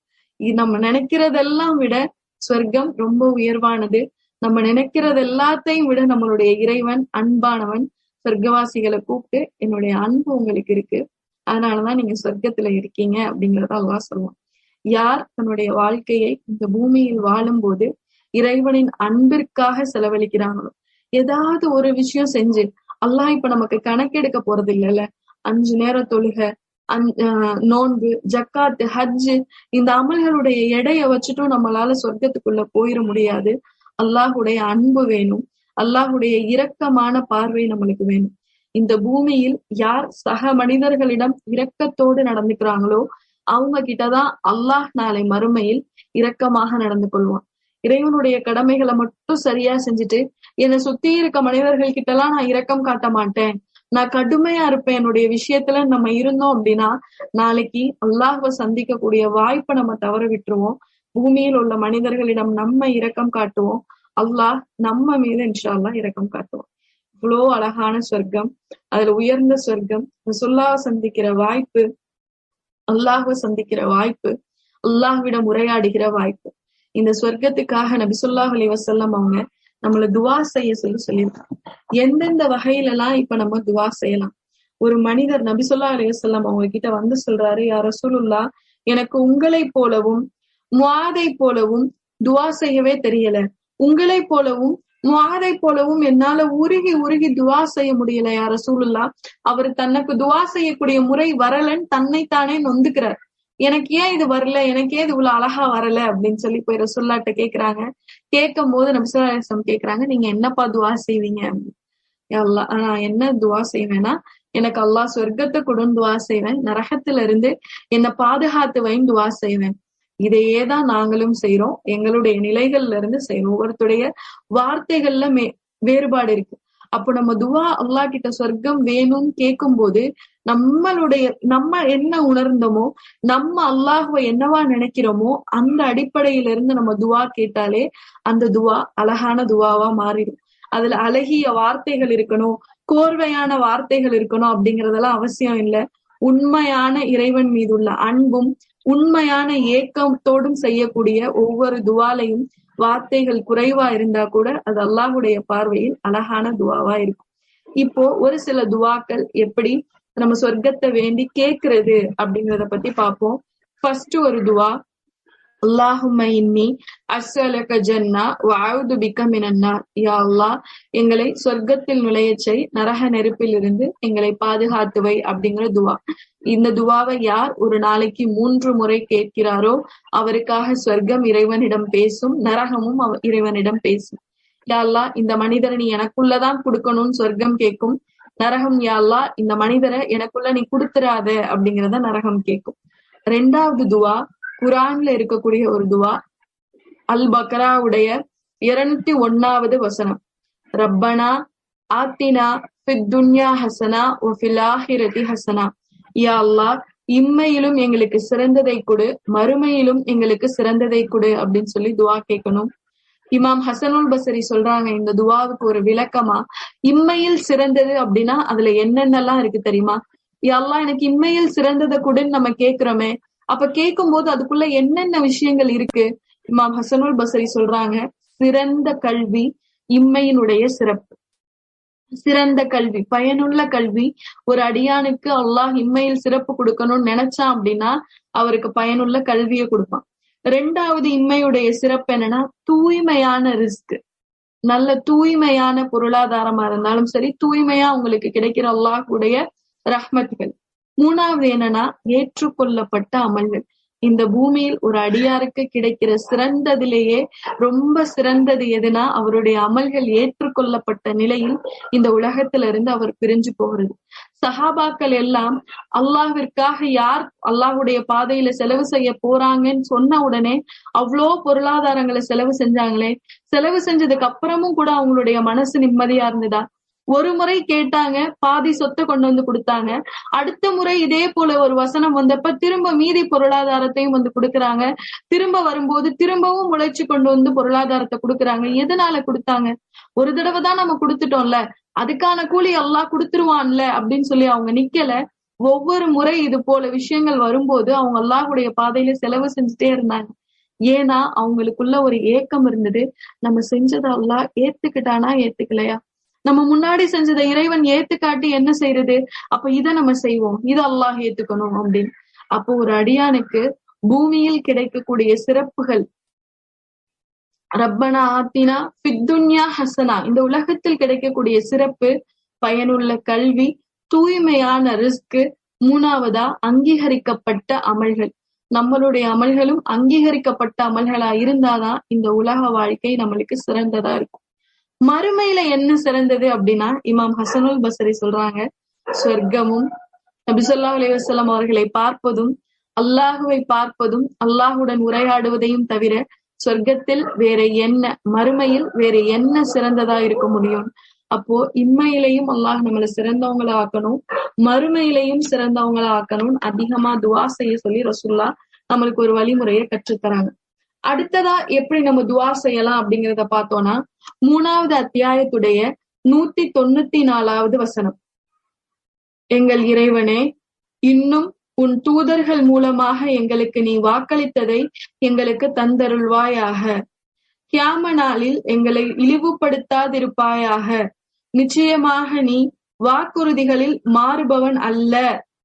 Speaker 1: நம்ம நினைக்கிறதெல்லாம் விட சொர்க்கம் ரொம்ப உயர்வானது. நம்ம நினைக்கிறது எல்லாத்தையும் விட நம்மளுடைய இறைவன் அன்பானவன். சொர்க்கவாசிகளை கூப்பிட்டு, என்னுடைய அன்பு உங்களுக்கு இருக்கு, அதனாலதான் நீங்க சொர்க்கத்துல இருக்கீங்க அப்படிங்கறத அல்லாஹ் சொல்லுவான். யார் தன்னுடைய வாழ்க்கையை இந்த பூமியில் வாழும் போது இறைவனின் அன்பிற்காக செலவழிக்கிறாங்களோ, ஏதாவது ஒரு விஷயம் செஞ்சு, அல்லாஹ் இப்ப நமக்கு கணக்கெடுக்க போறது இல்லைல்ல, 5 நேர தொழுகை, நோன்பு, ஜக்காத்து, ஹஜ்ஜு, இந்த அமல்களுடைய எடையை வச்சுட்டும் நம்மளால சொர்க்கத்துக்குள்ள போயிட முடியாது. அல்லாஹுடைய அன்பு வேணும், அல்லாஹுடைய இரக்கமான பார்வை நம்மளுக்கு வேணும். இந்த பூமியில் யார் சக மனிதர்களிடம் இரக்கத்தோடு நடந்துக்கிறாங்களோ அவங்க கிட்டதான் அல்லாஹ் நாளை மறுமையில் இரக்கமாக நடந்து கொள்வான். இறைவனுடைய கடமைகளை மட்டும் சரியா செஞ்சுட்டு என்னை சுத்தி இருக்க மனிதர்கள் கிட்ட எல்லாம் நான் இரக்கம் காட்ட மாட்டேன், நான் கடுமையா இருப்பேன் என்னுடைய விஷயத்துல நம்ம இருந்தோம் அப்படின்னா நாளைக்கு அல்லாஹ்வை சந்திக்கக்கூடிய வாய்ப்பை நம்ம தவற விட்டுருவோம். பூமியில் உள்ள மனிதர்களிடம் நம்ம இரக்கம் காட்டுவோம், அல்லாஹ் நம்ம மீது இன்ஷா அல்லாஹ் இரக்கம் காட்டுவோம். இவ்வளோ அழகான சொர்க்கம், அதுல உயர்ந்த சொர்க்கம், ரசூலுல்லாஹ்வை சந்திக்கிற வாய்ப்பு, அல்லாஹ்வை சந்திக்கிற வாய்ப்பு, அல்லாஹ்விடம் உரையாடுகிற வாய்ப்பு. இந்த சொர்க்கத்துக்காக நபி ஸல்லல்லாஹு அலைஹி வஸல்லம் அவங்க நம்மள துவா செய்ய சொல்லியிருக்காங்க. எந்தெந்த வகையில எல்லாம் இப்ப நம்ம துவா செய்யலாம். ஒரு மனிதர் நபி ஸல்லல்லாஹு அலைஹி வஸல்லம் அவங்க கிட்ட வந்து சொல்றாரு, யா ரசூலுல்லாஹ், எனக்கு உங்களை போலவும் முஆதை போலவும் துவா செய்யவே தெரியல, உங்களை போலவும் முஆதை போலவும் என்னால உருகி உருகி துவா செய்ய முடியல யா ரசூலுல்லாஹ். அவர் தனக்கு துவா செய்யக்கூடிய முறை வரலன்னு தன்னைத்தானே நொந்துக்கிறார். எனக்கு ஏன் இது வரல, எனக்கு ஏன் இது இவ்வளவு அழகா வரல அப்படின்னு சொல்லி போய் ரசூலுல்லாஹ்ட்ட கேக்குறாங்க. கேட்கும் போது நபி ஸல்லல்லாஹு அலைஹி வஸல்லம் கேக்குறாங்க, நீங்க என்னப்பா துவா செய்வீங்க? அல்லாஹ், நான் என்ன துவா செய்வேன்னா, எனக்கு அல்லாஹ் சொர்க்கத்தை கொடுன்னு துவா செய்வேன், நரகத்துல இருந்து என்னை பாதுகாத்து வைன்னு துவா செய்வேன். இதையேதான் நாங்களும் செய்யறோம், எங்களுடைய நிலைகள்ல இருந்து செய்யறோம். ஒவ்வொருத்தருடைய வார்த்தைகள்ல வேறுபாடு இருக்கு. அப்போ நம்ம துவா அல்லாஹ் கிட்ட சொர்க்கம் வேணும்னு கேட்கும் போது நம்ம என்ன உணர்ந்தோமோ, நம்ம அல்லாஹ்வை என்னவா நினைக்கிறோமோ அந்த அடிப்படையில இருந்து நம்ம துவா கேட்டாலே அந்த துவா அழகான துவாவா மாறிடும். அதுல அழகிய வார்த்தைகள் இருக்கணும், கோர்வையான வார்த்தைகள் இருக்கணும் அப்படிங்கறதெல்லாம் அவசியம் இல்லை. உண்மையான இறைவன் மீதுள்ள அன்பும் உண்மையான ஏக்கத்தோடும் செய்யக்கூடிய ஒவ்வொரு துவாலையும் வார்த்தைகள் குறைவா இருந்தா கூட அது அல்லாஹுடைய பார்வையில் அழகான துவாவா இருக்கும். இப்போ ஒரு சில துவாக்கள் எப்படி நம்ம சொர்க்கத்தை வேண்டி கேக்குறது அப்படிங்கறத பத்தி பார்ப்போம். ஃபர்ஸ்ட் ஒரு துவா, அல்லாஹும்ம இன்னி அஸ்அலுக ஜன்னா வ அஊது பிக மினன் நார். யா அல்லாஹ், எங்களை சொர்க்கத்தில் நுழையச் செய், நரக நெருப்பில் இருந்து எங்களை பாதுகாத்து வை அப்படிங்கிற துவா. இந்த துவாவை யார் ஒரு நாளைக்கு 3 முறை கேட்கிறாரோ அவருக்காக சொர்க்கம் இறைவனிடம் பேசும், நரகமும் இறைவனிடம் பேசும். யா அல்லாஹ் இந்த மனிதரை நீ எனக்குள்ளதான் கொடுக்கணும்னு சொர்க்கம் கேட்கும். நரகம் யா அல்லாஹ் இந்த மனிதரை எனக்குள்ள நீ கொடுத்துறாத அப்படிங்கறத நரகம் கேட்கும். ரெண்டாவது துவா குரான்ல இருக்கக்கூடிய ஒரு துவா, அல் பக்ராவுடைய 201வது வசனம். ரப்பனா ஆத்தினா ஃபித் துன்யா ஹசனா வ ஃபில் ஆஹிரதி ஹசனா. யா அல்லாஹ் இம்மையிலும் எங்களுக்கு சிறந்ததை கொடு, மறுமையிலும் எங்களுக்கு சிறந்ததை கொடு அப்படின்னு சொல்லி துவா கேட்கணும். இமாம் ஹசனுல் பஸ்ரி சொல்றாங்க இந்த துவாவுக்கு ஒரு விளக்கமா, இம்மையில் சிறந்தது அப்படின்னா அதுல என்னென்னலாம் இருக்கு தெரியுமா? யா அல்லாஹ் எனக்கு இம்மையில் சிறந்ததை கொடுன்னு நம்ம கேக்குறோமே, அப்ப கேட்கும் போது அதுக்குள்ள என்னென்ன விஷயங்கள் இருக்கு? இமாம் ஹசனுல் பஸ்ரி சொல்றாங்க, சிறந்த கல்வி இம்மையினுடைய சிறப்பு. சிறந்த கல்வி, பயனுள்ள கல்வி. ஒரு அடியானுக்கு அல்லாஹ் இம்மையில் சிறப்பு கொடுக்கணும்னு நினைச்சான் அப்படின்னா அவருக்கு பயனுள்ள கல்வியை கொடுப்பான். ரெண்டாவது இம்மையுடைய சிறப்பு என்னன்னா தூய்மையான ரிஸ்க், நல்ல தூய்மையான பொருளாதாரமா இருந்தாலும் சரி, தூய்மையா உங்களுக்கு கிடைக்கிற அல்லாஹ்வுடைய ரஹ்மத்துகள். மூணாவது என்னன்னா ஏற்றுக்கொள்ளப்பட்ட அமல்கள். இந்த பூமியில் ஒரு அடியாருக்கு கிடைக்கிற சிறந்ததிலேயே ரொம்ப சிறந்தது எதுனா அவருடைய அமல்கள் ஏற்றுக்கொள்ளப்பட்ட நிலையில் இந்த உலகத்துல இருந்து அவர் பிரிஞ்சு போகிறது. சஹாபாக்கள் எல்லாம் அல்லாஹ்விற்காக யார் அல்லாஹுடைய பாதையில செலவு செய்ய போறாங்கன்னு சொன்ன உடனே அவ்வளோ பொருளாதாரங்களை செலவு செஞ்சாங்களே, செலவு செஞ்சதுக்கு அப்புறமும் கூட அவங்களுடைய மனசு நிம்மதியா இருந்ததா? ஒரு முறை கேட்டாங்க, பாதி சொத்தை கொண்டு வந்து கொடுத்தாங்க. அடுத்த முறை இதே போல ஒரு வசனம் வந்தப்ப திரும்ப மீதி பொருளாதாரத்தையும் வந்து கொடுக்குறாங்க. திரும்ப வரும்போது திரும்பவும் முளைச்சு கொண்டு வந்து பொருளாதாரத்தை கொடுக்குறாங்க. எதனால கொடுத்தாங்க? ஒரு தடவை தான் நம்ம கொடுத்துட்டோம்ல, அதுக்கான கூலி அல்லாஹ் கொடுத்துருவான்ல அப்படின்னு சொல்லி அவங்க நிக்கல. ஒவ்வொரு முறை இது போல விஷயங்கள் வரும்போது அவங்க அல்லாஹ்வுடைய பாதையில செலவு செஞ்சுட்டே இருந்தாங்க. ஏன்னா அவங்களுக்குள்ள ஒரு ஏக்கம் இருந்தது, நம்ம செஞ்சதை அல்லாஹ் ஏத்துக்கிட்டானா ஏத்துக்கலையா? நம்ம முன்னாடி செஞ்சதை இறைவன் ஏத்துக்காட்டி என்ன செய்யறது? அப்ப இதை நம்ம செய்வோம், இது அல்லாஹ் ஏத்துக்கணும் அப்படின்னு. அப்போ ஒரு அடியானுக்கு பூமியில் கிடைக்கக்கூடிய சிறப்புகள், ரப்பனா ஆத்தினா ஃபித் துன்யா ஹசனா, இந்த உலகத்தில் கிடைக்கக்கூடிய சிறப்பு, பயனுள்ள கல்வி, தூய்மையான ரிஸ்க், மூணாவதா அங்கீகரிக்கப்பட்ட அமல்கள். நம்மளுடைய அமல்களும் அங்கீகரிக்கப்பட்ட அமல்களா இருந்தாதான் இந்த உலக வாழ்க்கை நம்மளுக்கு சிறந்ததா இருக்கும். மறுமையில என்ன சிறந்தது அப்படின்னா இமாம் ஹசனுல் பஸ்ரி சொல்றாங்க, சொர்க்கமும் நபி ஸல்லல்லாஹு அலைஹி வஸல்லம் அவர்களை பார்ப்பதும் அல்லாஹுவை பார்ப்பதும் அல்லாஹுடன் உரையாடுவதையும் தவிர சொர்க்கத்தில் வேற என்ன, மறுமையில் வேற என்ன சிறந்ததா இருக்க முடியும்? அப்போ இம்மையிலையும் அல்லாஹ் நம்மளை சிறந்தவங்களா ஆக்கணும், மறுமையிலையும் சிறந்தவங்களா ஆக்கணும். அதிகமா துவா செய்ய சொல்லி ரசூலுல்லாஹ் நம்மளுக்கு ஒரு வழிமுறையை கற்றுத்தராங்க. அடுத்ததா எப்படி நம்ம துவா செய்யலாம் அப்படிங்கிறத பார்த்தோம்னா 3வது அத்தியாயத்துடைய 194வது வசனம். எங்கள் இறைவனே, இன்னும் உன் தூதர்கள் மூலமாக எங்களுக்கு நீ வாக்களித்ததை எங்களுக்கு தந்தருள்வாயாக. கியாம நாளில் எங்களை இழிவுபடுத்தாதிருப்பாயாக. நிச்சயமாக நீ வாக்குறுதிகளில் மாறுபவன் அல்ல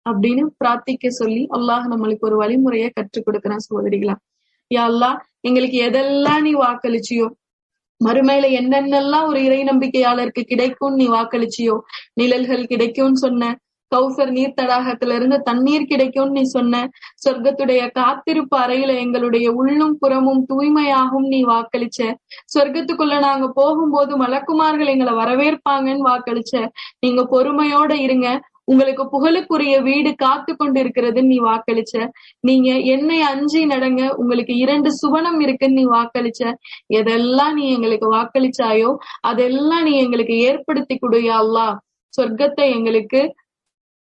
Speaker 1: அப்படின்னு பிரார்த்திக்க சொல்லி அல்லாஹ் நம்மளுக்கு ஒரு வழிமுறையை கற்றுக் கொடுக்கிறான். சகோதரிகளா, யா அல்லாஹ் எங்களுக்கு எதெல்லாம் நீ வாக்களிச்சியோ, மறுமையில என்னென்னலாம் ஒரு இறை நம்பிக்கையாளருக்கு கிடைக்கும் நீ வாக்களிச்சியோ, நிழல்கள் கிடைக்கும்னு சொன்ன, கௌசர் நீர் தடாகத்துல இருந்து தண்ணீர் கிடைக்கும்னு நீ சொன்ன, சொர்க்கத்துடைய காத்திருப்பு அறையில எங்களுடைய உள்ளும் புறமும் தூய்மையாகும் நீ வாக்களிச்ச, சொர்க்கத்துக்குள்ள நாங்க போகும்போது மலக்குமார்கள் எங்களை வரவேற்பாங்கன்னு வாக்களிச்ச, நீங்க பொறுமையோட இருங்க, உங்களுக்கு புகழுக்குரிய வீடு காத்து கொண்டு இருக்கிறதுன்னு நீ வாக்களிச்ச, நீங்க என்னை அஞ்சி நடங்க, உங்களுக்கு 2 சுவனம் இருக்குன்னு நீ வாக்களிச்ச. எதெல்லாம் நீ எங்களுக்கு வாக்களிச்சாயோ அதெல்லாம் நீ எங்களுக்கு ஏற்படுத்தி கொடுயா அல்லாஹ், சொர்க்கத்தை எங்களுக்கு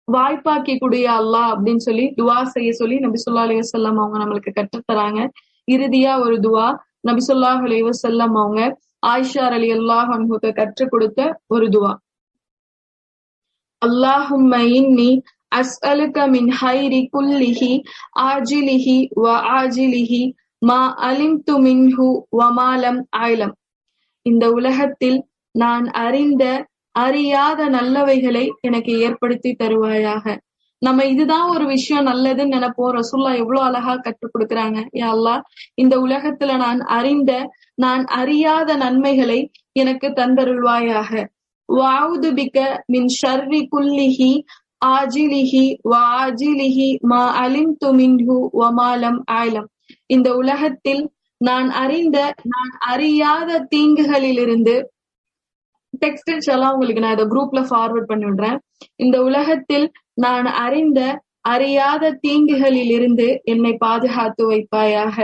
Speaker 1: வாய்ப்பாக்கி கொடுயா அல்லாஹ் அப்படின்னு சொல்லி துவா செய்ய சொல்லி நபி ஸல்லல்லாஹு அலைஹி வஸல்லம் அவங்க நம்மளுக்கு கற்றுத்தராங்க. இறுதியா ஒரு துவா நபி ஸல்லல்லாஹு அலைஹி வஸல்லம் அவங்க ஆயிஷா ரலியல்லாஹு அன்ஹுக்கு கற்றுக் கொடுத்த ஒரு துவா. அல்லாஹும்ம இன்னி அஸ்அலுக மின் ஹைரி குல்லிஹி ஆஜிலிஹி வ ஆஜிலிஹி மா அலிம்து மின்ஹு வ மா லம் அலம். இந்த உலகத்தில் நான் அறிந்த அறியாத நல்லவைகளை எனக்கு ஏற்படுத்தி தருவாயாக. நம்ம இதுதான் ஒரு விஷயம் நல்லதுன்னு நினைப்போம். ரசூலுல்லாஹ் எவ்வளவு அழகா கற்றுக் கொடுக்குறாங்க. யா அல்லாஹ், இந்த உலகத்துல நான் அறிந்த நான் அறியாத நன்மைகளை எனக்கு தந்தருள்வாயாக. வஅஊது பிக மின் ஷர்ரி குல்லிஹி ஆஜிலிஹி வ ஆஜிலிஹி மா அலிம்து மின்ஹு வ மா லம் அலம். இந்த உலகத்தில் நான் அறியாத தீங்குகளிலிருந்து, டெக்ஸ்ட் எல்லாம் உங்களுக்கு நான் இதை குரூப்ல ஃபார்வர்ட் பண்ணி விடுறேன். இந்த உலகத்தில் நான் அறியாத தீங்குகளில் இருந்து என்னை பாதுகாத்து வைப்பாயாக.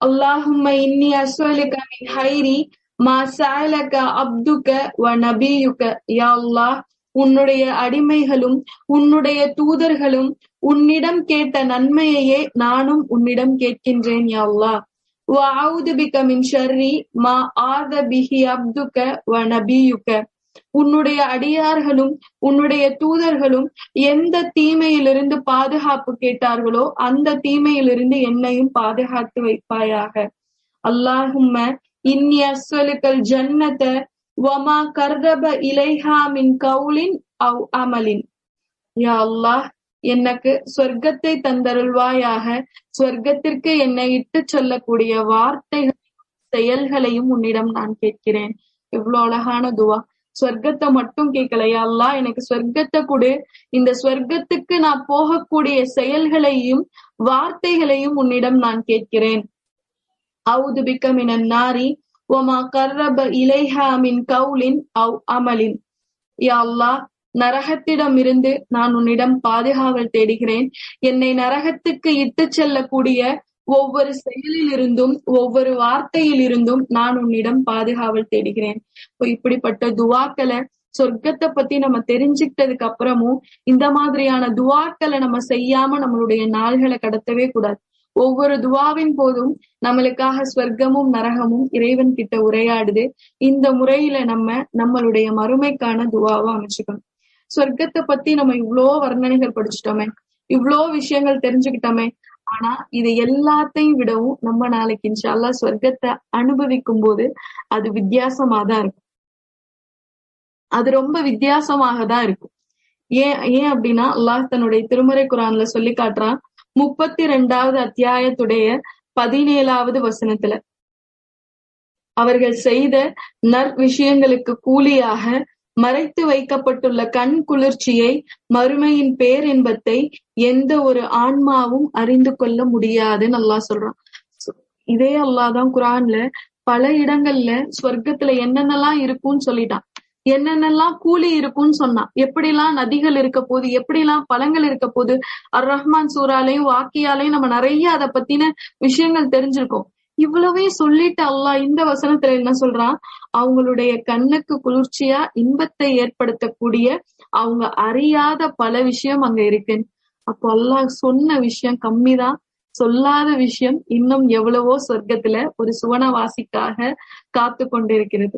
Speaker 1: அல்லாஹும்ம இன்னி அஸ்அலுக மின் ஹைரி மா சஅலக அப்துக வ நபியுக. யா அல்லாஹ், உன்னுடைய அடிமைகளும் உன்னுடைய தூதர்களும் உன்னிடம் கேட்ட நன்மையையே நானும் உன்னிடம் கேட்கின்றேன். யா அல்லாஹ். வ அஊது பிக மின் ஷர்ரி மா ஆத பிஹி அப்துக வ நபியுக. உன்னுடைய அடியார்களும் உன்னுடைய தூதர்களும் எந்த தீமையிலிருந்து பாதுகாப்பு கேட்டார்களோ அந்த தீமையிலிருந்து என்னையும் பாதுகாத்து வைப்பாயாக. அல்லாஹும்ம இன்னி அஸ்அலுகல் ஜன்னத வமா கர்ரப இலைஹா மின் கௌலின் அவ் அமலின். யா அல்லாஹ், எனக்கு சொர்க்கத்தை தந்தருள்வாயாக. சொர்க்கத்திற்கு என்னை இட்டு சொல்லக்கூடிய வார்த்தைகள் செயல்களையும் உன்னிடம் நான் கேட்கிறேன். இவ்வளவு அழகான துவா. சொர்க்கத்தை மட்டும் கேட்கலையா அல்லாஹ், எனக்கு சொர்க்கத்தை கொடு, இந்த சொர்க்கத்துக்கு நான் போகக்கூடிய செயல்களையும் வார்த்தைகளையும் உன்னிடம் நான் கேட்கிறேன். அவுது பிக்க மினன் நாரி வமா கர்ரப இலைஹா மின் கௌலின் அவ் அமலின். யா அல்லாஹ், நரகத்திடம் இருந்து நான் உன்னிடம் பாதுகாவல் தேடுகிறேன். என்னை நரகத்துக்கு இட்டு செல்லக்கூடிய ஒவ்வொரு செயலில் இருந்தும் ஒவ்வொரு வார்த்தையில் இருந்தும் நான் உன்னிடம் பாதுகாவல் தேடுகிறேன். இப்படிப்பட்ட துவாக்களை, சொர்க்கத்தை பத்தி நம்ம தெரிஞ்சுக்கிட்டதுக்கு அப்புறமும் இந்த மாதிரியான துவாக்களை நம்ம செய்யாம நம்மளுடைய நாள்களை கடத்தவே கூடாது. ஒவ்வொரு துவாவின் போதும் நம்மளுக்காக ஸ்வர்க்கமும் நரகமும் இறைவன் கிட்ட உரையாடுது. இந்த முறையில நம்மளுடைய மறுமைக்கான துவாவை அமைச்சுக்கணும். சொர்க்கத்தை பத்தி நம்ம இவ்வளோ வர்ணனைகள் படிச்சுட்டோமே, இவ்வளோ விஷயங்கள் தெரிஞ்சுக்கிட்டோமே. ஆனா இது எல்லாத்தையும் விடவும் நம்ம நாளைக்கு இன்ஷா அல்லாஹ் சொர்க்கத்தை அனுபவிக்கும் போது அது வித்தியாசமாதான் இருக்கும். அது ரொம்ப வித்தியாசமாக தான் இருக்கும். ஏன் அப்படின்னா அல்லாஹ் தன்னுடைய திருமறை குர்ஆன்ல சொல்லி காட்டுறான். 32வது அத்தியாயத்துடைய 17வது வசனத்துல, அவர்கள் செய்த விஷயங்களுக்கு கூலியாக மறைத்து வைக்கப்பட்டுள்ள கண் குளிர்ச்சியை, மறுமையின் பேரின்பத்தை எந்த ஒரு ஆன்மாவும் அறிந்து கொள்ள முடியாதுன்னு அல்லாஹ் சொல்றான். இதே அல்லாஹ் தான் குர்ஆன்ல பல இடங்கள்ல சொர்க்கத்துல என்னென்னலாம் இருக்கும்னு சொல்லிட்டான், என்னென்னலாம் கூலி இருக்கும்னு சொன்னான், எப்படிலாம் நதிகள் இருக்க போகுது, எப்படிலாம் பழங்கள் இருக்க போகுது. அர் ரஹ்மான் சூறாலையும் வாக்கியாலையும் நம்ம நிறைய அதை பத்தின விஷயங்கள் தெரிஞ்சிருக்கோம். இவ்வளவே சொல்லிட்டு அல்லாஹ் இந்த வசனத்துல என்ன சொல்றான், அவங்களுடைய கண்ணுக்கு குளிர்ச்சியா இன்பத்தை ஏற்படுத்தக்கூடிய அவங்க அறியாத பல விஷயம் அங்க இருக்கு. அப்போ அல்லாஹ் சொன்ன விஷயம் கம்மிதான், சொல்லாத விஷயம் இன்னும் எவ்வளவோ சொர்க்கத்துல ஒரு சுவனவாசிக்காக காத்து கொண்டிருக்கிறது.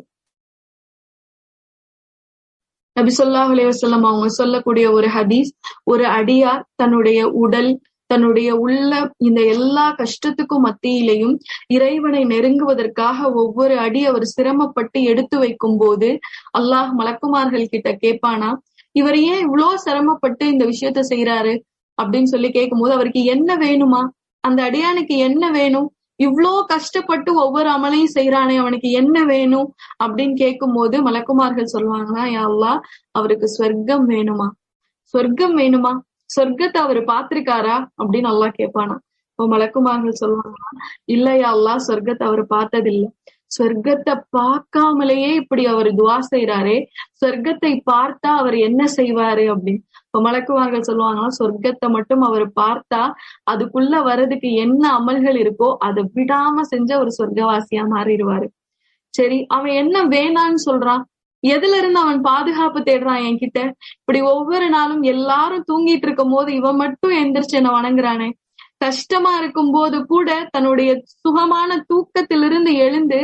Speaker 1: நபி ஸல்லல்லாஹு அலைஹி வஸல்லம் அவங்க சொல்லக்கூடிய ஒரு ஹதீஸ், ஒரு அடியார் தன்னுடைய உடல், தன்னுடைய உள்ள இந்த எல்லா கஷ்டத்துக்கும் மத்தியிலையும் இறைவனை நெருங்குவதற்காக ஒவ்வொரு அடி அவர் சிரமப்பட்டு எடுத்து வைக்கும் போது அல்லாஹ் மலக்குமார்கள் கிட்ட கேட்பானா, இவர் ஏன் இவ்வளவு சிரமப்பட்டு இந்த விஷயத்த செய்யறாரு அப்படின்னு சொல்லி கேட்கும் போது அவருக்கு என்ன வேணுமா, அந்த அடியானுக்கு என்ன வேணும், இவ்வளோ கஷ்டப்பட்டு ஒவ்வொரு அமலையும் செய்யறானே அவனுக்கு என்ன வேணும் அப்படின்னு கேட்கும் போது மலக்குமார்கள் சொல்லுவாங்கன்னா, யா அல்லாஹ், அவருக்கு சொர்க்கம் வேணுமா, சொர்க்கம் வேணுமா, சொர்க்கத்தை அவரு பாத்திருக்காரா அப்படின்னு அல்லாஹ் கேட்பானா. இப்போ மலக்குமார்கள் சொல்லுவாங்கன்னா, இல்லையா அல்லாஹ், சொர்க்கத்தை அவரு பார்த்ததில்லை. சொர்க்கத்தை பார்க்காமலேயே இப்படி அவர் துவா செய்யறாரே, சொர்க்கத்தை பார்த்தா அவர் என்ன செய்வாரு அப்படின்னு. இப்ப மலக்குமார்கள் சொல்லுவாங்கன்னா, சொர்க்கத்தை மட்டும் அவர் பார்த்தா அதுக்குள்ள வர்றதுக்கு என்ன அமல்கள் இருக்கோ அதை விடாம செஞ்ச ஒரு சொர்க்கவாசியா மாறிடுவாரு. சரி, அவன் என்ன வேணான்னு சொல்றான், எதுல இருந்து அவன் பாதுகாப்பு தேடுறான் என்கிட்ட, இப்படி ஒவ்வொரு நாளும் எல்லாரும் தூங்கிட்டு இருக்கும் போது இவன் மட்டும் எந்திரிச்சு என்ன வணங்குறானே, கஷ்டமா இருக்கும் போது கூட தன்னுடைய சுகமான தூக்கத்திலிருந்து எழுந்து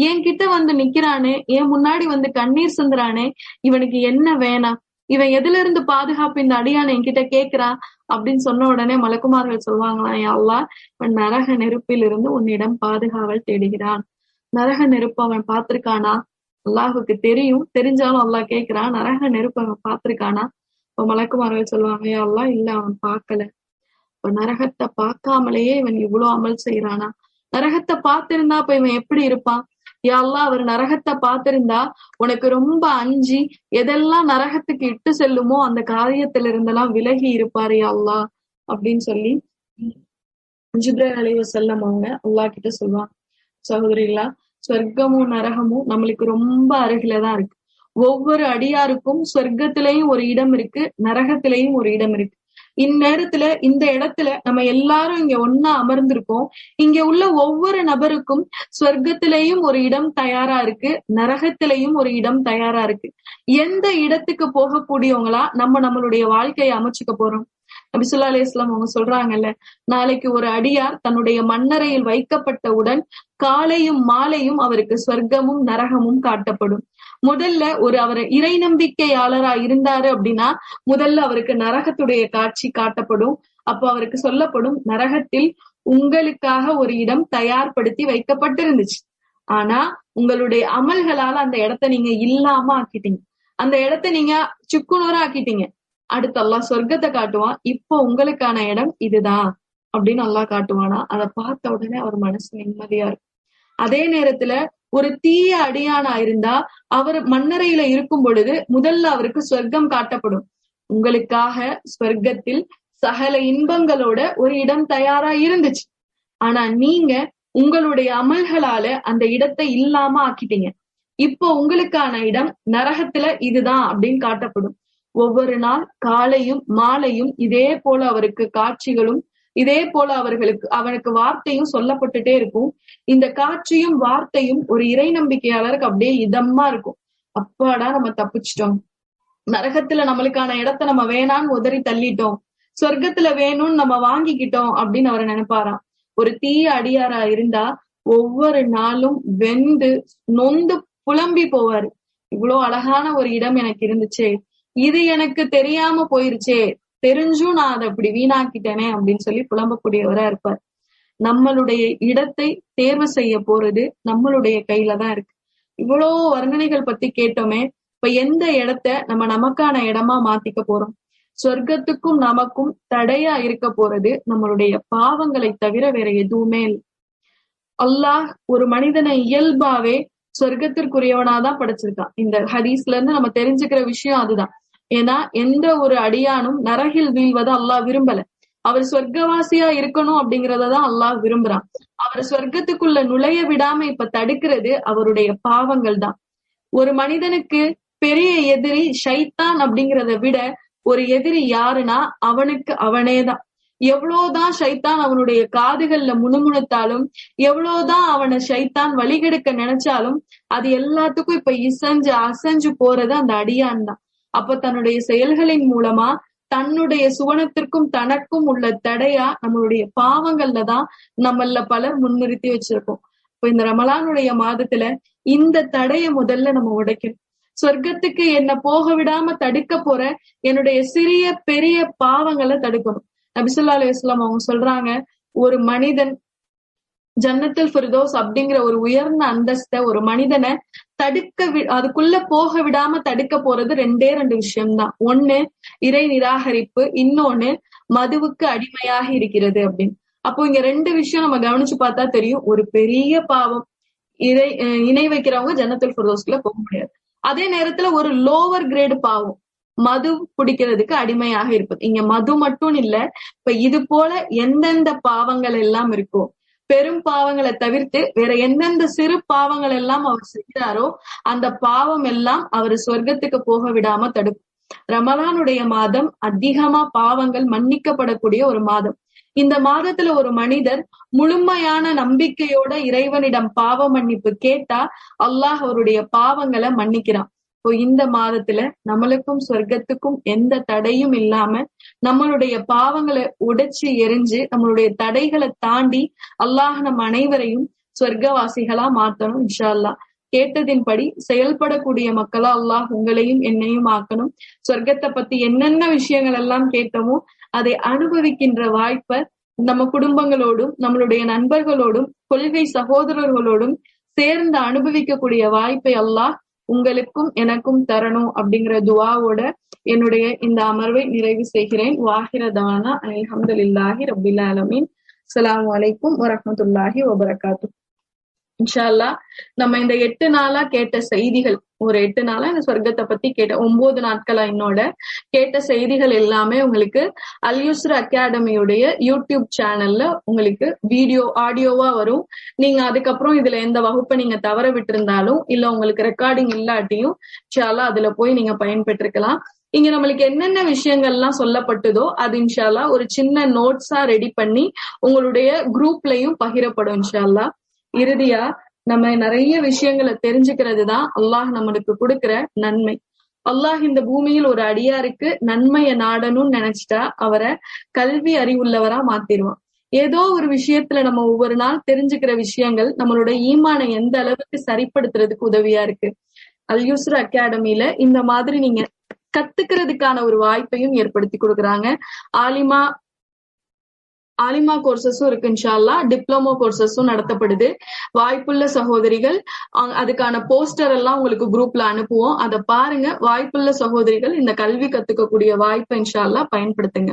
Speaker 1: என்கிட்ட வந்து நிக்கிறானே, என் முன்னாடி வந்து கண்ணீர் சிந்துறானே, இவனுக்கு என்ன வேணாம், இவன் எதுல இருந்து பாதுகாப்பு இந்த அடியான என்கிட்ட கேட்கிறான் அப்படின்னு சொன்ன உடனே மலக்குமார்கள் சொல்லுவாங்களாம், யா அல்லாஹ், இவன் நரக நெருப்பில் இருந்து உன்னிடம் பாதுகாவல் தேடுகிறான். நரக நெருப்பு அவன் பார்த்திருக்கானா, அல்லாஹுக்கு தெரியும், தெரிஞ்சாலும் அல்லாஹ் கேட்கிறான், நரக நெருப்பு அவன் பார்த்திருக்கானா. இப்ப மலக்குமார்கள் சொல்லுவாங்க, யா அல்லாஹ், இல்ல அவன் பார்க்கல. இப்ப நரகத்தை பார்க்காமலேயே இவன் இவ்வளவு அமல் செய்யறானா, நரகத்தை பார்த்திருந்தா அப்ப இவன் எப்படி இருப்பான். யா அல்லாஹ், அவர் நரகத்தை பார்த்திருந்தா உனக்கு ரொம்ப அஞ்சி எதெல்லாம் நரகத்துக்கு இட்டு செல்லுமோ அந்த காரியத்துல இருந்தெல்லாம் விலகி இருப்பாரு யா அல்லாஹ் அப்படின்னு சொல்லி ஜிப்ரீல் அலைஹிஸ்ஸலாம் அவங்க அல்லாஹ் கிட்ட சொல்லுவாங்க, சகோதரிகளா, சொர்க்கமும் நரகமும் நம்மளுக்கு ரொம்ப அருகிலதான் இருக்கு. ஒவ்வொரு அடியாருக்கும் சொர்க்கத்திலையும் ஒரு இடம் இருக்கு, நரகத்திலையும் ஒரு இடம் இருக்கு. இந்நேரத்துல இந்த இடத்துல நம்ம எல்லாரும் இங்க ஒன்னா அமர்ந்திருக்கோம். இங்க உள்ள ஒவ்வொரு நபருக்கும் சொர்க்கத்திலையும் ஒரு இடம் தயாரா இருக்கு, நரகத்திலையும் ஒரு இடம் தயாரா இருக்கு. எந்த இடத்துக்கு போகக்கூடியவங்களா நம்மளுடைய வாழ்க்கையை அமைச்சுக்க போறோம்? நபி ஸல்லல்லாஹு அலைஹி வஸல்லம் அவங்க சொல்றாங்கல்ல, நாளைக்கு ஒரு அடியார் தன்னுடைய மண்ணறையில் வைக்கப்பட்டவுடன் காலையும் மாலையும் அவருக்கு சொர்க்கமும் நரகமும் காட்டப்படும். முதல்ல அவர் இறை நம்பிக்கையாளரா இருந்தாரு அப்படின்னா முதல்ல அவருக்கு நரகத்துடைய காட்சி காட்டப்படும். அப்போ அவருக்கு சொல்லப்படும், நரகத்தில் உங்களுக்காக ஒரு இடம் தயார்படுத்தி வைக்கப்பட்டிருந்துச்சு, ஆனா உங்களுடைய அமல்களால அந்த இடத்த நீங்க இல்லாம ஆக்கிட்டீங்க, அந்த இடத்த நீங்க சுக்குநூறா ஆக்கிட்டீங்க. அடுத்து அல்லாஹ் சொர்க்கத்தை காட்டுவான், இப்போ உங்களுக்கான இடம் இதுதான் அப்படின்னு அல்லாஹ் காட்டுவானா. அதை பார்த்த உடனே அவர் மனசு நிம்மதியா இருக்கும். அதே நேரத்துல ஒரு தீய அடியானா இருந்தா அவர் மண்ணறையில இருக்கும் பொழுது முதல்ல அவருக்கு சொர்க்கம் காட்டப்படும். உங்களுக்காக சொர்க்கத்தில் சகல இன்பங்களோட ஒரு இடம் தயாரா இருந்துச்சு, ஆனா நீங்க உங்களுடைய அமல்களால அந்த இடத்தை இல்லாம ஆக்கிட்டீங்க, இப்போ உங்களுக்கான இடம் நரகத்துல இதுதான் அப்படின்னு காட்டப்படும். ஒவ்வொரு நாள் காலையும் மாலையும் இதே போல அவருக்கு காட்சிகளும் இதே போல அவனுக்கு வார்த்தையும் சொல்லப்பட்டுட்டே இருக்கும். இந்த காட்சியும் வார்த்தையும் ஒரு இறை நம்பிக்கையாளருக்கு அப்படியே இதமா இருக்கும். அப்பாடா நம்ம தப்பிச்சிட்டோம், நரகத்துல நம்மளுக்கான இடத்த நம்ம வேணான்னு உதறி தள்ளிட்டோம், சொர்க்கத்துல வேணும்னு நம்ம வாங்கிக்கிட்டோம் அப்படின்னு அவர் நினைப்பாராம். ஒரு தீய அடியாரா இருந்தா ஒவ்வொரு நாளும் வெந்து நொந்து புலம்பி போவாரு. இவ்வளவு அழகான ஒரு இடம் எனக்கு இருந்துச்சே, இது எனக்கு தெரியாம போயிருச்சே, தெரிஞ்சும் நான் அதை அப்படி வீணாக்கிட்டேனே அப்படின்னு சொல்லி புலம்பக்கூடியவரா இருப்பார். நம்மளுடைய இடத்தை தேர்வு செய்ய போறது நம்மளுடைய கையில தான் இருக்கு. இவ்வளோ வர்ணனைகள் பத்தி கேட்டோமே, இப்ப எந்த இடத்த நம்ம நமக்கான இடமா மாத்திக்க போறோம்? சொர்க்கத்துக்கும் நமக்கும் தடையா இருக்க போறது நம்மளுடைய பாவங்களை தவிர வேற எதுவுமே இல்லை. அல்லாஹ் ஒரு மனிதனை இயல்பாவே சொர்க்கத்திற்குரியவனாதான் படைச்சிருக்கான். இந்த ஹதீஸ்ல இருந்து நம்ம தெரிஞ்சுக்கிற விஷயம் அதுதான். ஏன்னா எந்த ஒரு அடியானும் நரகில் வீழ்வதை அல்லாஹ் விரும்பல. அவர் சொர்க்கவாசியா இருக்கணும் அப்படிங்கறதான் அல்லாஹ் விரும்புறான். அவரை சொர்க்கத்துக்குள்ள நுழைய விடாம இப்ப தடுக்கிறது அவருடைய பாவங்கள் தான். ஒரு மனிதனுக்கு பெரிய எதிரி ஷைத்தான் அப்படிங்கிறத விட ஒரு எதிரி யாருன்னா அவனுக்கு அவனேதான். எவ்வளவுதான் ஷைத்தான் அவனுடைய காதுகள்ல முணுமுணுத்தாலும், எவ்வளவுதான் அவனை ஷைத்தான் வழிகெடுக்க நினைச்சாலும் அது எல்லாத்துக்கும் இப்ப இசைஞ்சு அசைஞ்சு போறது அந்த அடியான் தான். அப்ப தன்னுடைய செயல்களின் மூலமா தன்னுடைய சுவனத்திற்கும் தனக்கும் உள்ள தடையா நம்மளுடைய பாவங்கள்ல தான் நம்மள பலர் முன்னிறுத்தி வச்சிருக்கோம். இப்ப இந்த ரமலானுடைய மாதத்துல இந்த தடைய முதல்ல நம்ம உடைக்கணும். சொர்க்கத்துக்கு என்ன போக விடாம தடுக்க போற என்னுடைய சிறிய பெரிய பாவங்களை தடுக்கணும். நபி ஸல்லல்லாஹு அலைஹி வஸல்லம் அவங்க சொல்றாங்க, ஒரு மனிதன் ஜன்னத்துல் ஃபிர்தௌஸ் அப்படிங்கிற ஒரு உயர்ந்த அந்தஸ்த ஒரு மனிதனை அதுக்குள்ள போக விடாம தடுக்க போறது ரெண்டே விஷயம்தான். ஒண்ணு இறை நிராகரிப்பு, இன்னொன்னு மதுவுக்கு அடிமையாக இருக்கிறது அப்படின்னு. அப்போ இங்க ரெண்டு விஷயம் நம்ம கவனிச்சு பார்த்தா தெரியும். ஒரு பெரிய பாவம், இணை வைக்கிறவங்க ஜன்னத்துல் ஃபிர்தௌஸ்ல போக முடியாது. அதே நேரத்துல ஒரு லோவர் கிரேடு பாவம், மது குடிக்கிறதுக்கு அடிமையாக இருப்பது. இங்க மது மட்டும் இல்ல, இப்ப இது போல எந்தெந்த பாவங்கள் எல்லாம் இருக்கோ, பெரும் பாவங்களை தவிர்த்து வேற எந்தெந்த சிறு பாவங்கள் எல்லாம் அவர் செய்கிறாரோ அந்த பாவம் எல்லாம் அவர் சொர்க்கத்துக்கு போக விடாம தடுக்கும். ரமலானுடைய மாதம் அதிகமா பாவங்கள் மன்னிக்கப்படக்கூடிய ஒரு மாதம். இந்த மாதத்துல ஒரு மனிதர் முழுமையான நம்பிக்கையோட இறைவனிடம் பாவ மன்னிப்பு கேட்டா அல்லாஹ் அவருடைய பாவங்களை மன்னிக்கிறான். இப்போ இந்த மாதத்துல நம்மளுக்கும் சொர்க்கத்துக்கும் எந்த தடையும் இல்லாம நம்மளுடைய பாவங்களை உடைச்சு எரிஞ்சு நம்மளுடைய தடைகளை தாண்டி அல்லாஹ் நம் அனைவரையும் சொர்க்கவாசிகளா மாத்தணும் இன்ஷா அல்லாஹ். கேட்டதின்படி செயல்படக்கூடிய மக்களா அல்லாஹ் உங்களையும் என்னையும் ஆக்கணும். சொர்க்கத்தை பத்தி என்னென்ன விஷயங்கள் எல்லாம் கேட்டோமோ அதை அனுபவிக்கின்ற வாய்ப்பை நம்ம குடும்பங்களோடும் நம்மளுடைய நண்பர்களோடும் கொள்கை சகோதரர்களோடும் சேர்ந்து அனுபவிக்கக்கூடிய வாய்ப்பை அல்லாஹ் உங்களுக்கும் எனக்கும் தரணும் அப்படிங்கிற துஆவோட என்னுடைய இந்த அமர்வை நிறைவு செய்கிறேன். வாஹிர தவானா அல்ஹம்துலில்லாஹி ரப்பில் ஆலமீன். அஸ்ஸலாமு அலைக்கும் வரஹ்மத்துல்லாஹி வபரகாத்துஹு. இன்ஷா அல்லாஹ் நம்ம இந்த 8 நாளா கேட்ட செய்திகள் ஒரு 8 நாளா இந்த சொர்க்கத்தை பத்தி கேட்ட 9 நாட்களா என்னோட கேட்ட செய்திகள் எல்லாமே உங்களுக்கு அல்யுஸ்ர் அகாடமியுடைய யூடியூப் சேனல்ல உங்களுக்கு வீடியோ ஆடியோவா வரும். நீங்க அதுக்கப்புறம் இதுல எந்த வகுப்பை நீங்க தவற விட்டு இருந்தாலும் இல்ல உங்களுக்கு ரெக்கார்டிங் இல்லாட்டியும் இன்ஷா அல்லாஹ் அதுல போய் நீங்க பயன்பெற்றிருக்கலாம். இங்க நம்மளுக்கு என்னென்ன விஷயங்கள்லாம் சொல்லப்பட்டதோ அது இன்ஷா அல்லாஹ் ஒரு சின்ன நோட்ஸா ரெடி பண்ணி உங்களுடைய குரூப்லயும் பகிரப்படும் இன்ஷா அல்லாஹ். இறுதியா நம்ம நிறைய விஷயங்களை தெரிஞ்சுக்கிறது தான் அல்லாஹ் நம்மளுக்கு கொடுக்கிற நன்மை. அல்லாஹ் இந்த பூமியில் ஒரு அடியாருக்கு நன்மையை நாடணும்னு நினைச்சிட்டா அவரை கல்வி அறிவுள்ளவரா மாத்திருவான். ஏதோ ஒரு விஷயத்துல நம்ம ஒவ்வொரு நாள் தெரிஞ்சுக்கிற விஷயங்கள் நம்மளோட ஈமானை எந்த அளவுக்கு சரிப்படுத்துறதுக்கு உதவியா இருக்கு. அல்யுஸ்ர் அகாடமில இந்த மாதிரி நீங்க கத்துக்கிறதுக்கான ஒரு வாய்ப்பையும் ஏற்படுத்தி கொடுக்குறாங்க. ஆலிமா கோர்சஸும் இருக்கு இன்ஷா அல்லாஹ். டிப்ளமோ கோர்சஸும் நடத்தப்படுது. வாய்ப்புள்ள சகோதரிகள் அதுக்கான போஸ்டர் எல்லாம் உங்களுக்கு குரூப்ல அனுப்புவோம், அதை பாருங்க. வாய்ப்புள்ள சகோதரிகள் இந்த கல்வி கத்துக்கக்கூடிய வாய்ப்பை இன்ஷா அல்லாஹ் பயன்படுத்துங்க.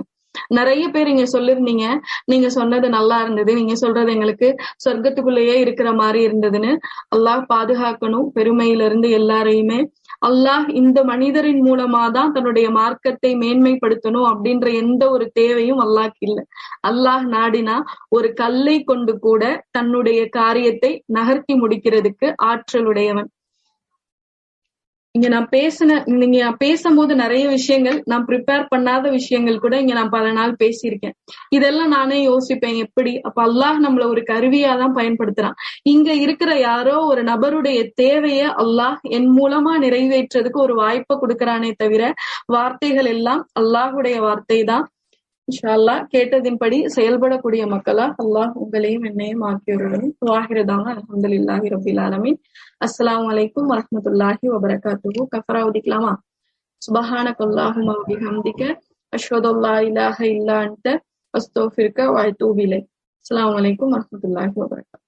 Speaker 1: நிறைய பேர் இங்க சொல்லிருந்தீங்க, நீங்க சொன்னது நல்லா இருந்தது, நீங்க சொல்றது எங்களுக்கு சொர்க்கத்துக்குள்ளேயே இருக்கிற மாதிரி இருந்ததுன்னு. அல்லாஹ் பாதுகாக்கணும் பெருமையிலிருந்து எல்லாரையுமே. அல்லாஹ் இந்த மனிதரின் மூலமாதான் தன்னுடைய மார்க்கத்தை மேன்மைப்படுத்தணும் அப்படின்ற எந்த ஒரு தேவையும் அல்லாஹ்க்கு இல்லை. அல்லாஹ் நாடினா ஒரு கல்லை கொண்டு கூட தன்னுடைய காரியத்தை நகர்த்தி முடிக்கிறதுக்கு ஆற்றலுடையவன். இங்க நீங்க பேசும்போது நிறைய விஷயங்கள் நான் ப்ரிப்பேர் பண்ணாத விஷயங்கள் கூட இங்க நான் பல நாள் பேசியிருக்கேன். இதெல்லாம் நானே யோசிப்பேன் எப்படி அப்ப அல்லாஹ் நம்மள ஒரு கருவியாதான் பயன்படுத்துறான். இங்க இருக்கிற யாரோ ஒரு நபருடைய தேவைய அல்லாஹ் என் மூலமா நிறைவேற்றதுக்கு ஒரு வாய்ப்பை கொடுக்கறானே தவிர வார்த்தைகள் எல்லாம் அல்லாஹுடைய வார்த்தை தான். இன்ஷா அல்லாஹ் கேட்டதின்படி செயல்படக்கூடிய மக்களா அல்லாஹ் உங்களையும் என்னையும் ஆக்கியவர்களும் வாஹிரதான அல்ஹம்துலில்லாஹி ரப்பில் ஆலமீன். அஸ்ஸலாமு அலைக்கும் வரஹ்மத்துல்லாஹி வபரகாத்துஹு. கஃபரா ஓதிக்கலாமா? சுப்ஹானக்கல்லாஹும்ம வ பிஹம்திக அஷ்ஹது அல்லா இலாஹ இல்லா அன்த அஸ்தக்ஃபிருக வ அத்தூபு இலைக். அஸ்ஸலாமு அலைக்கும் வரஹ்மத்துல்லாஹி வபரகாத்துஹு.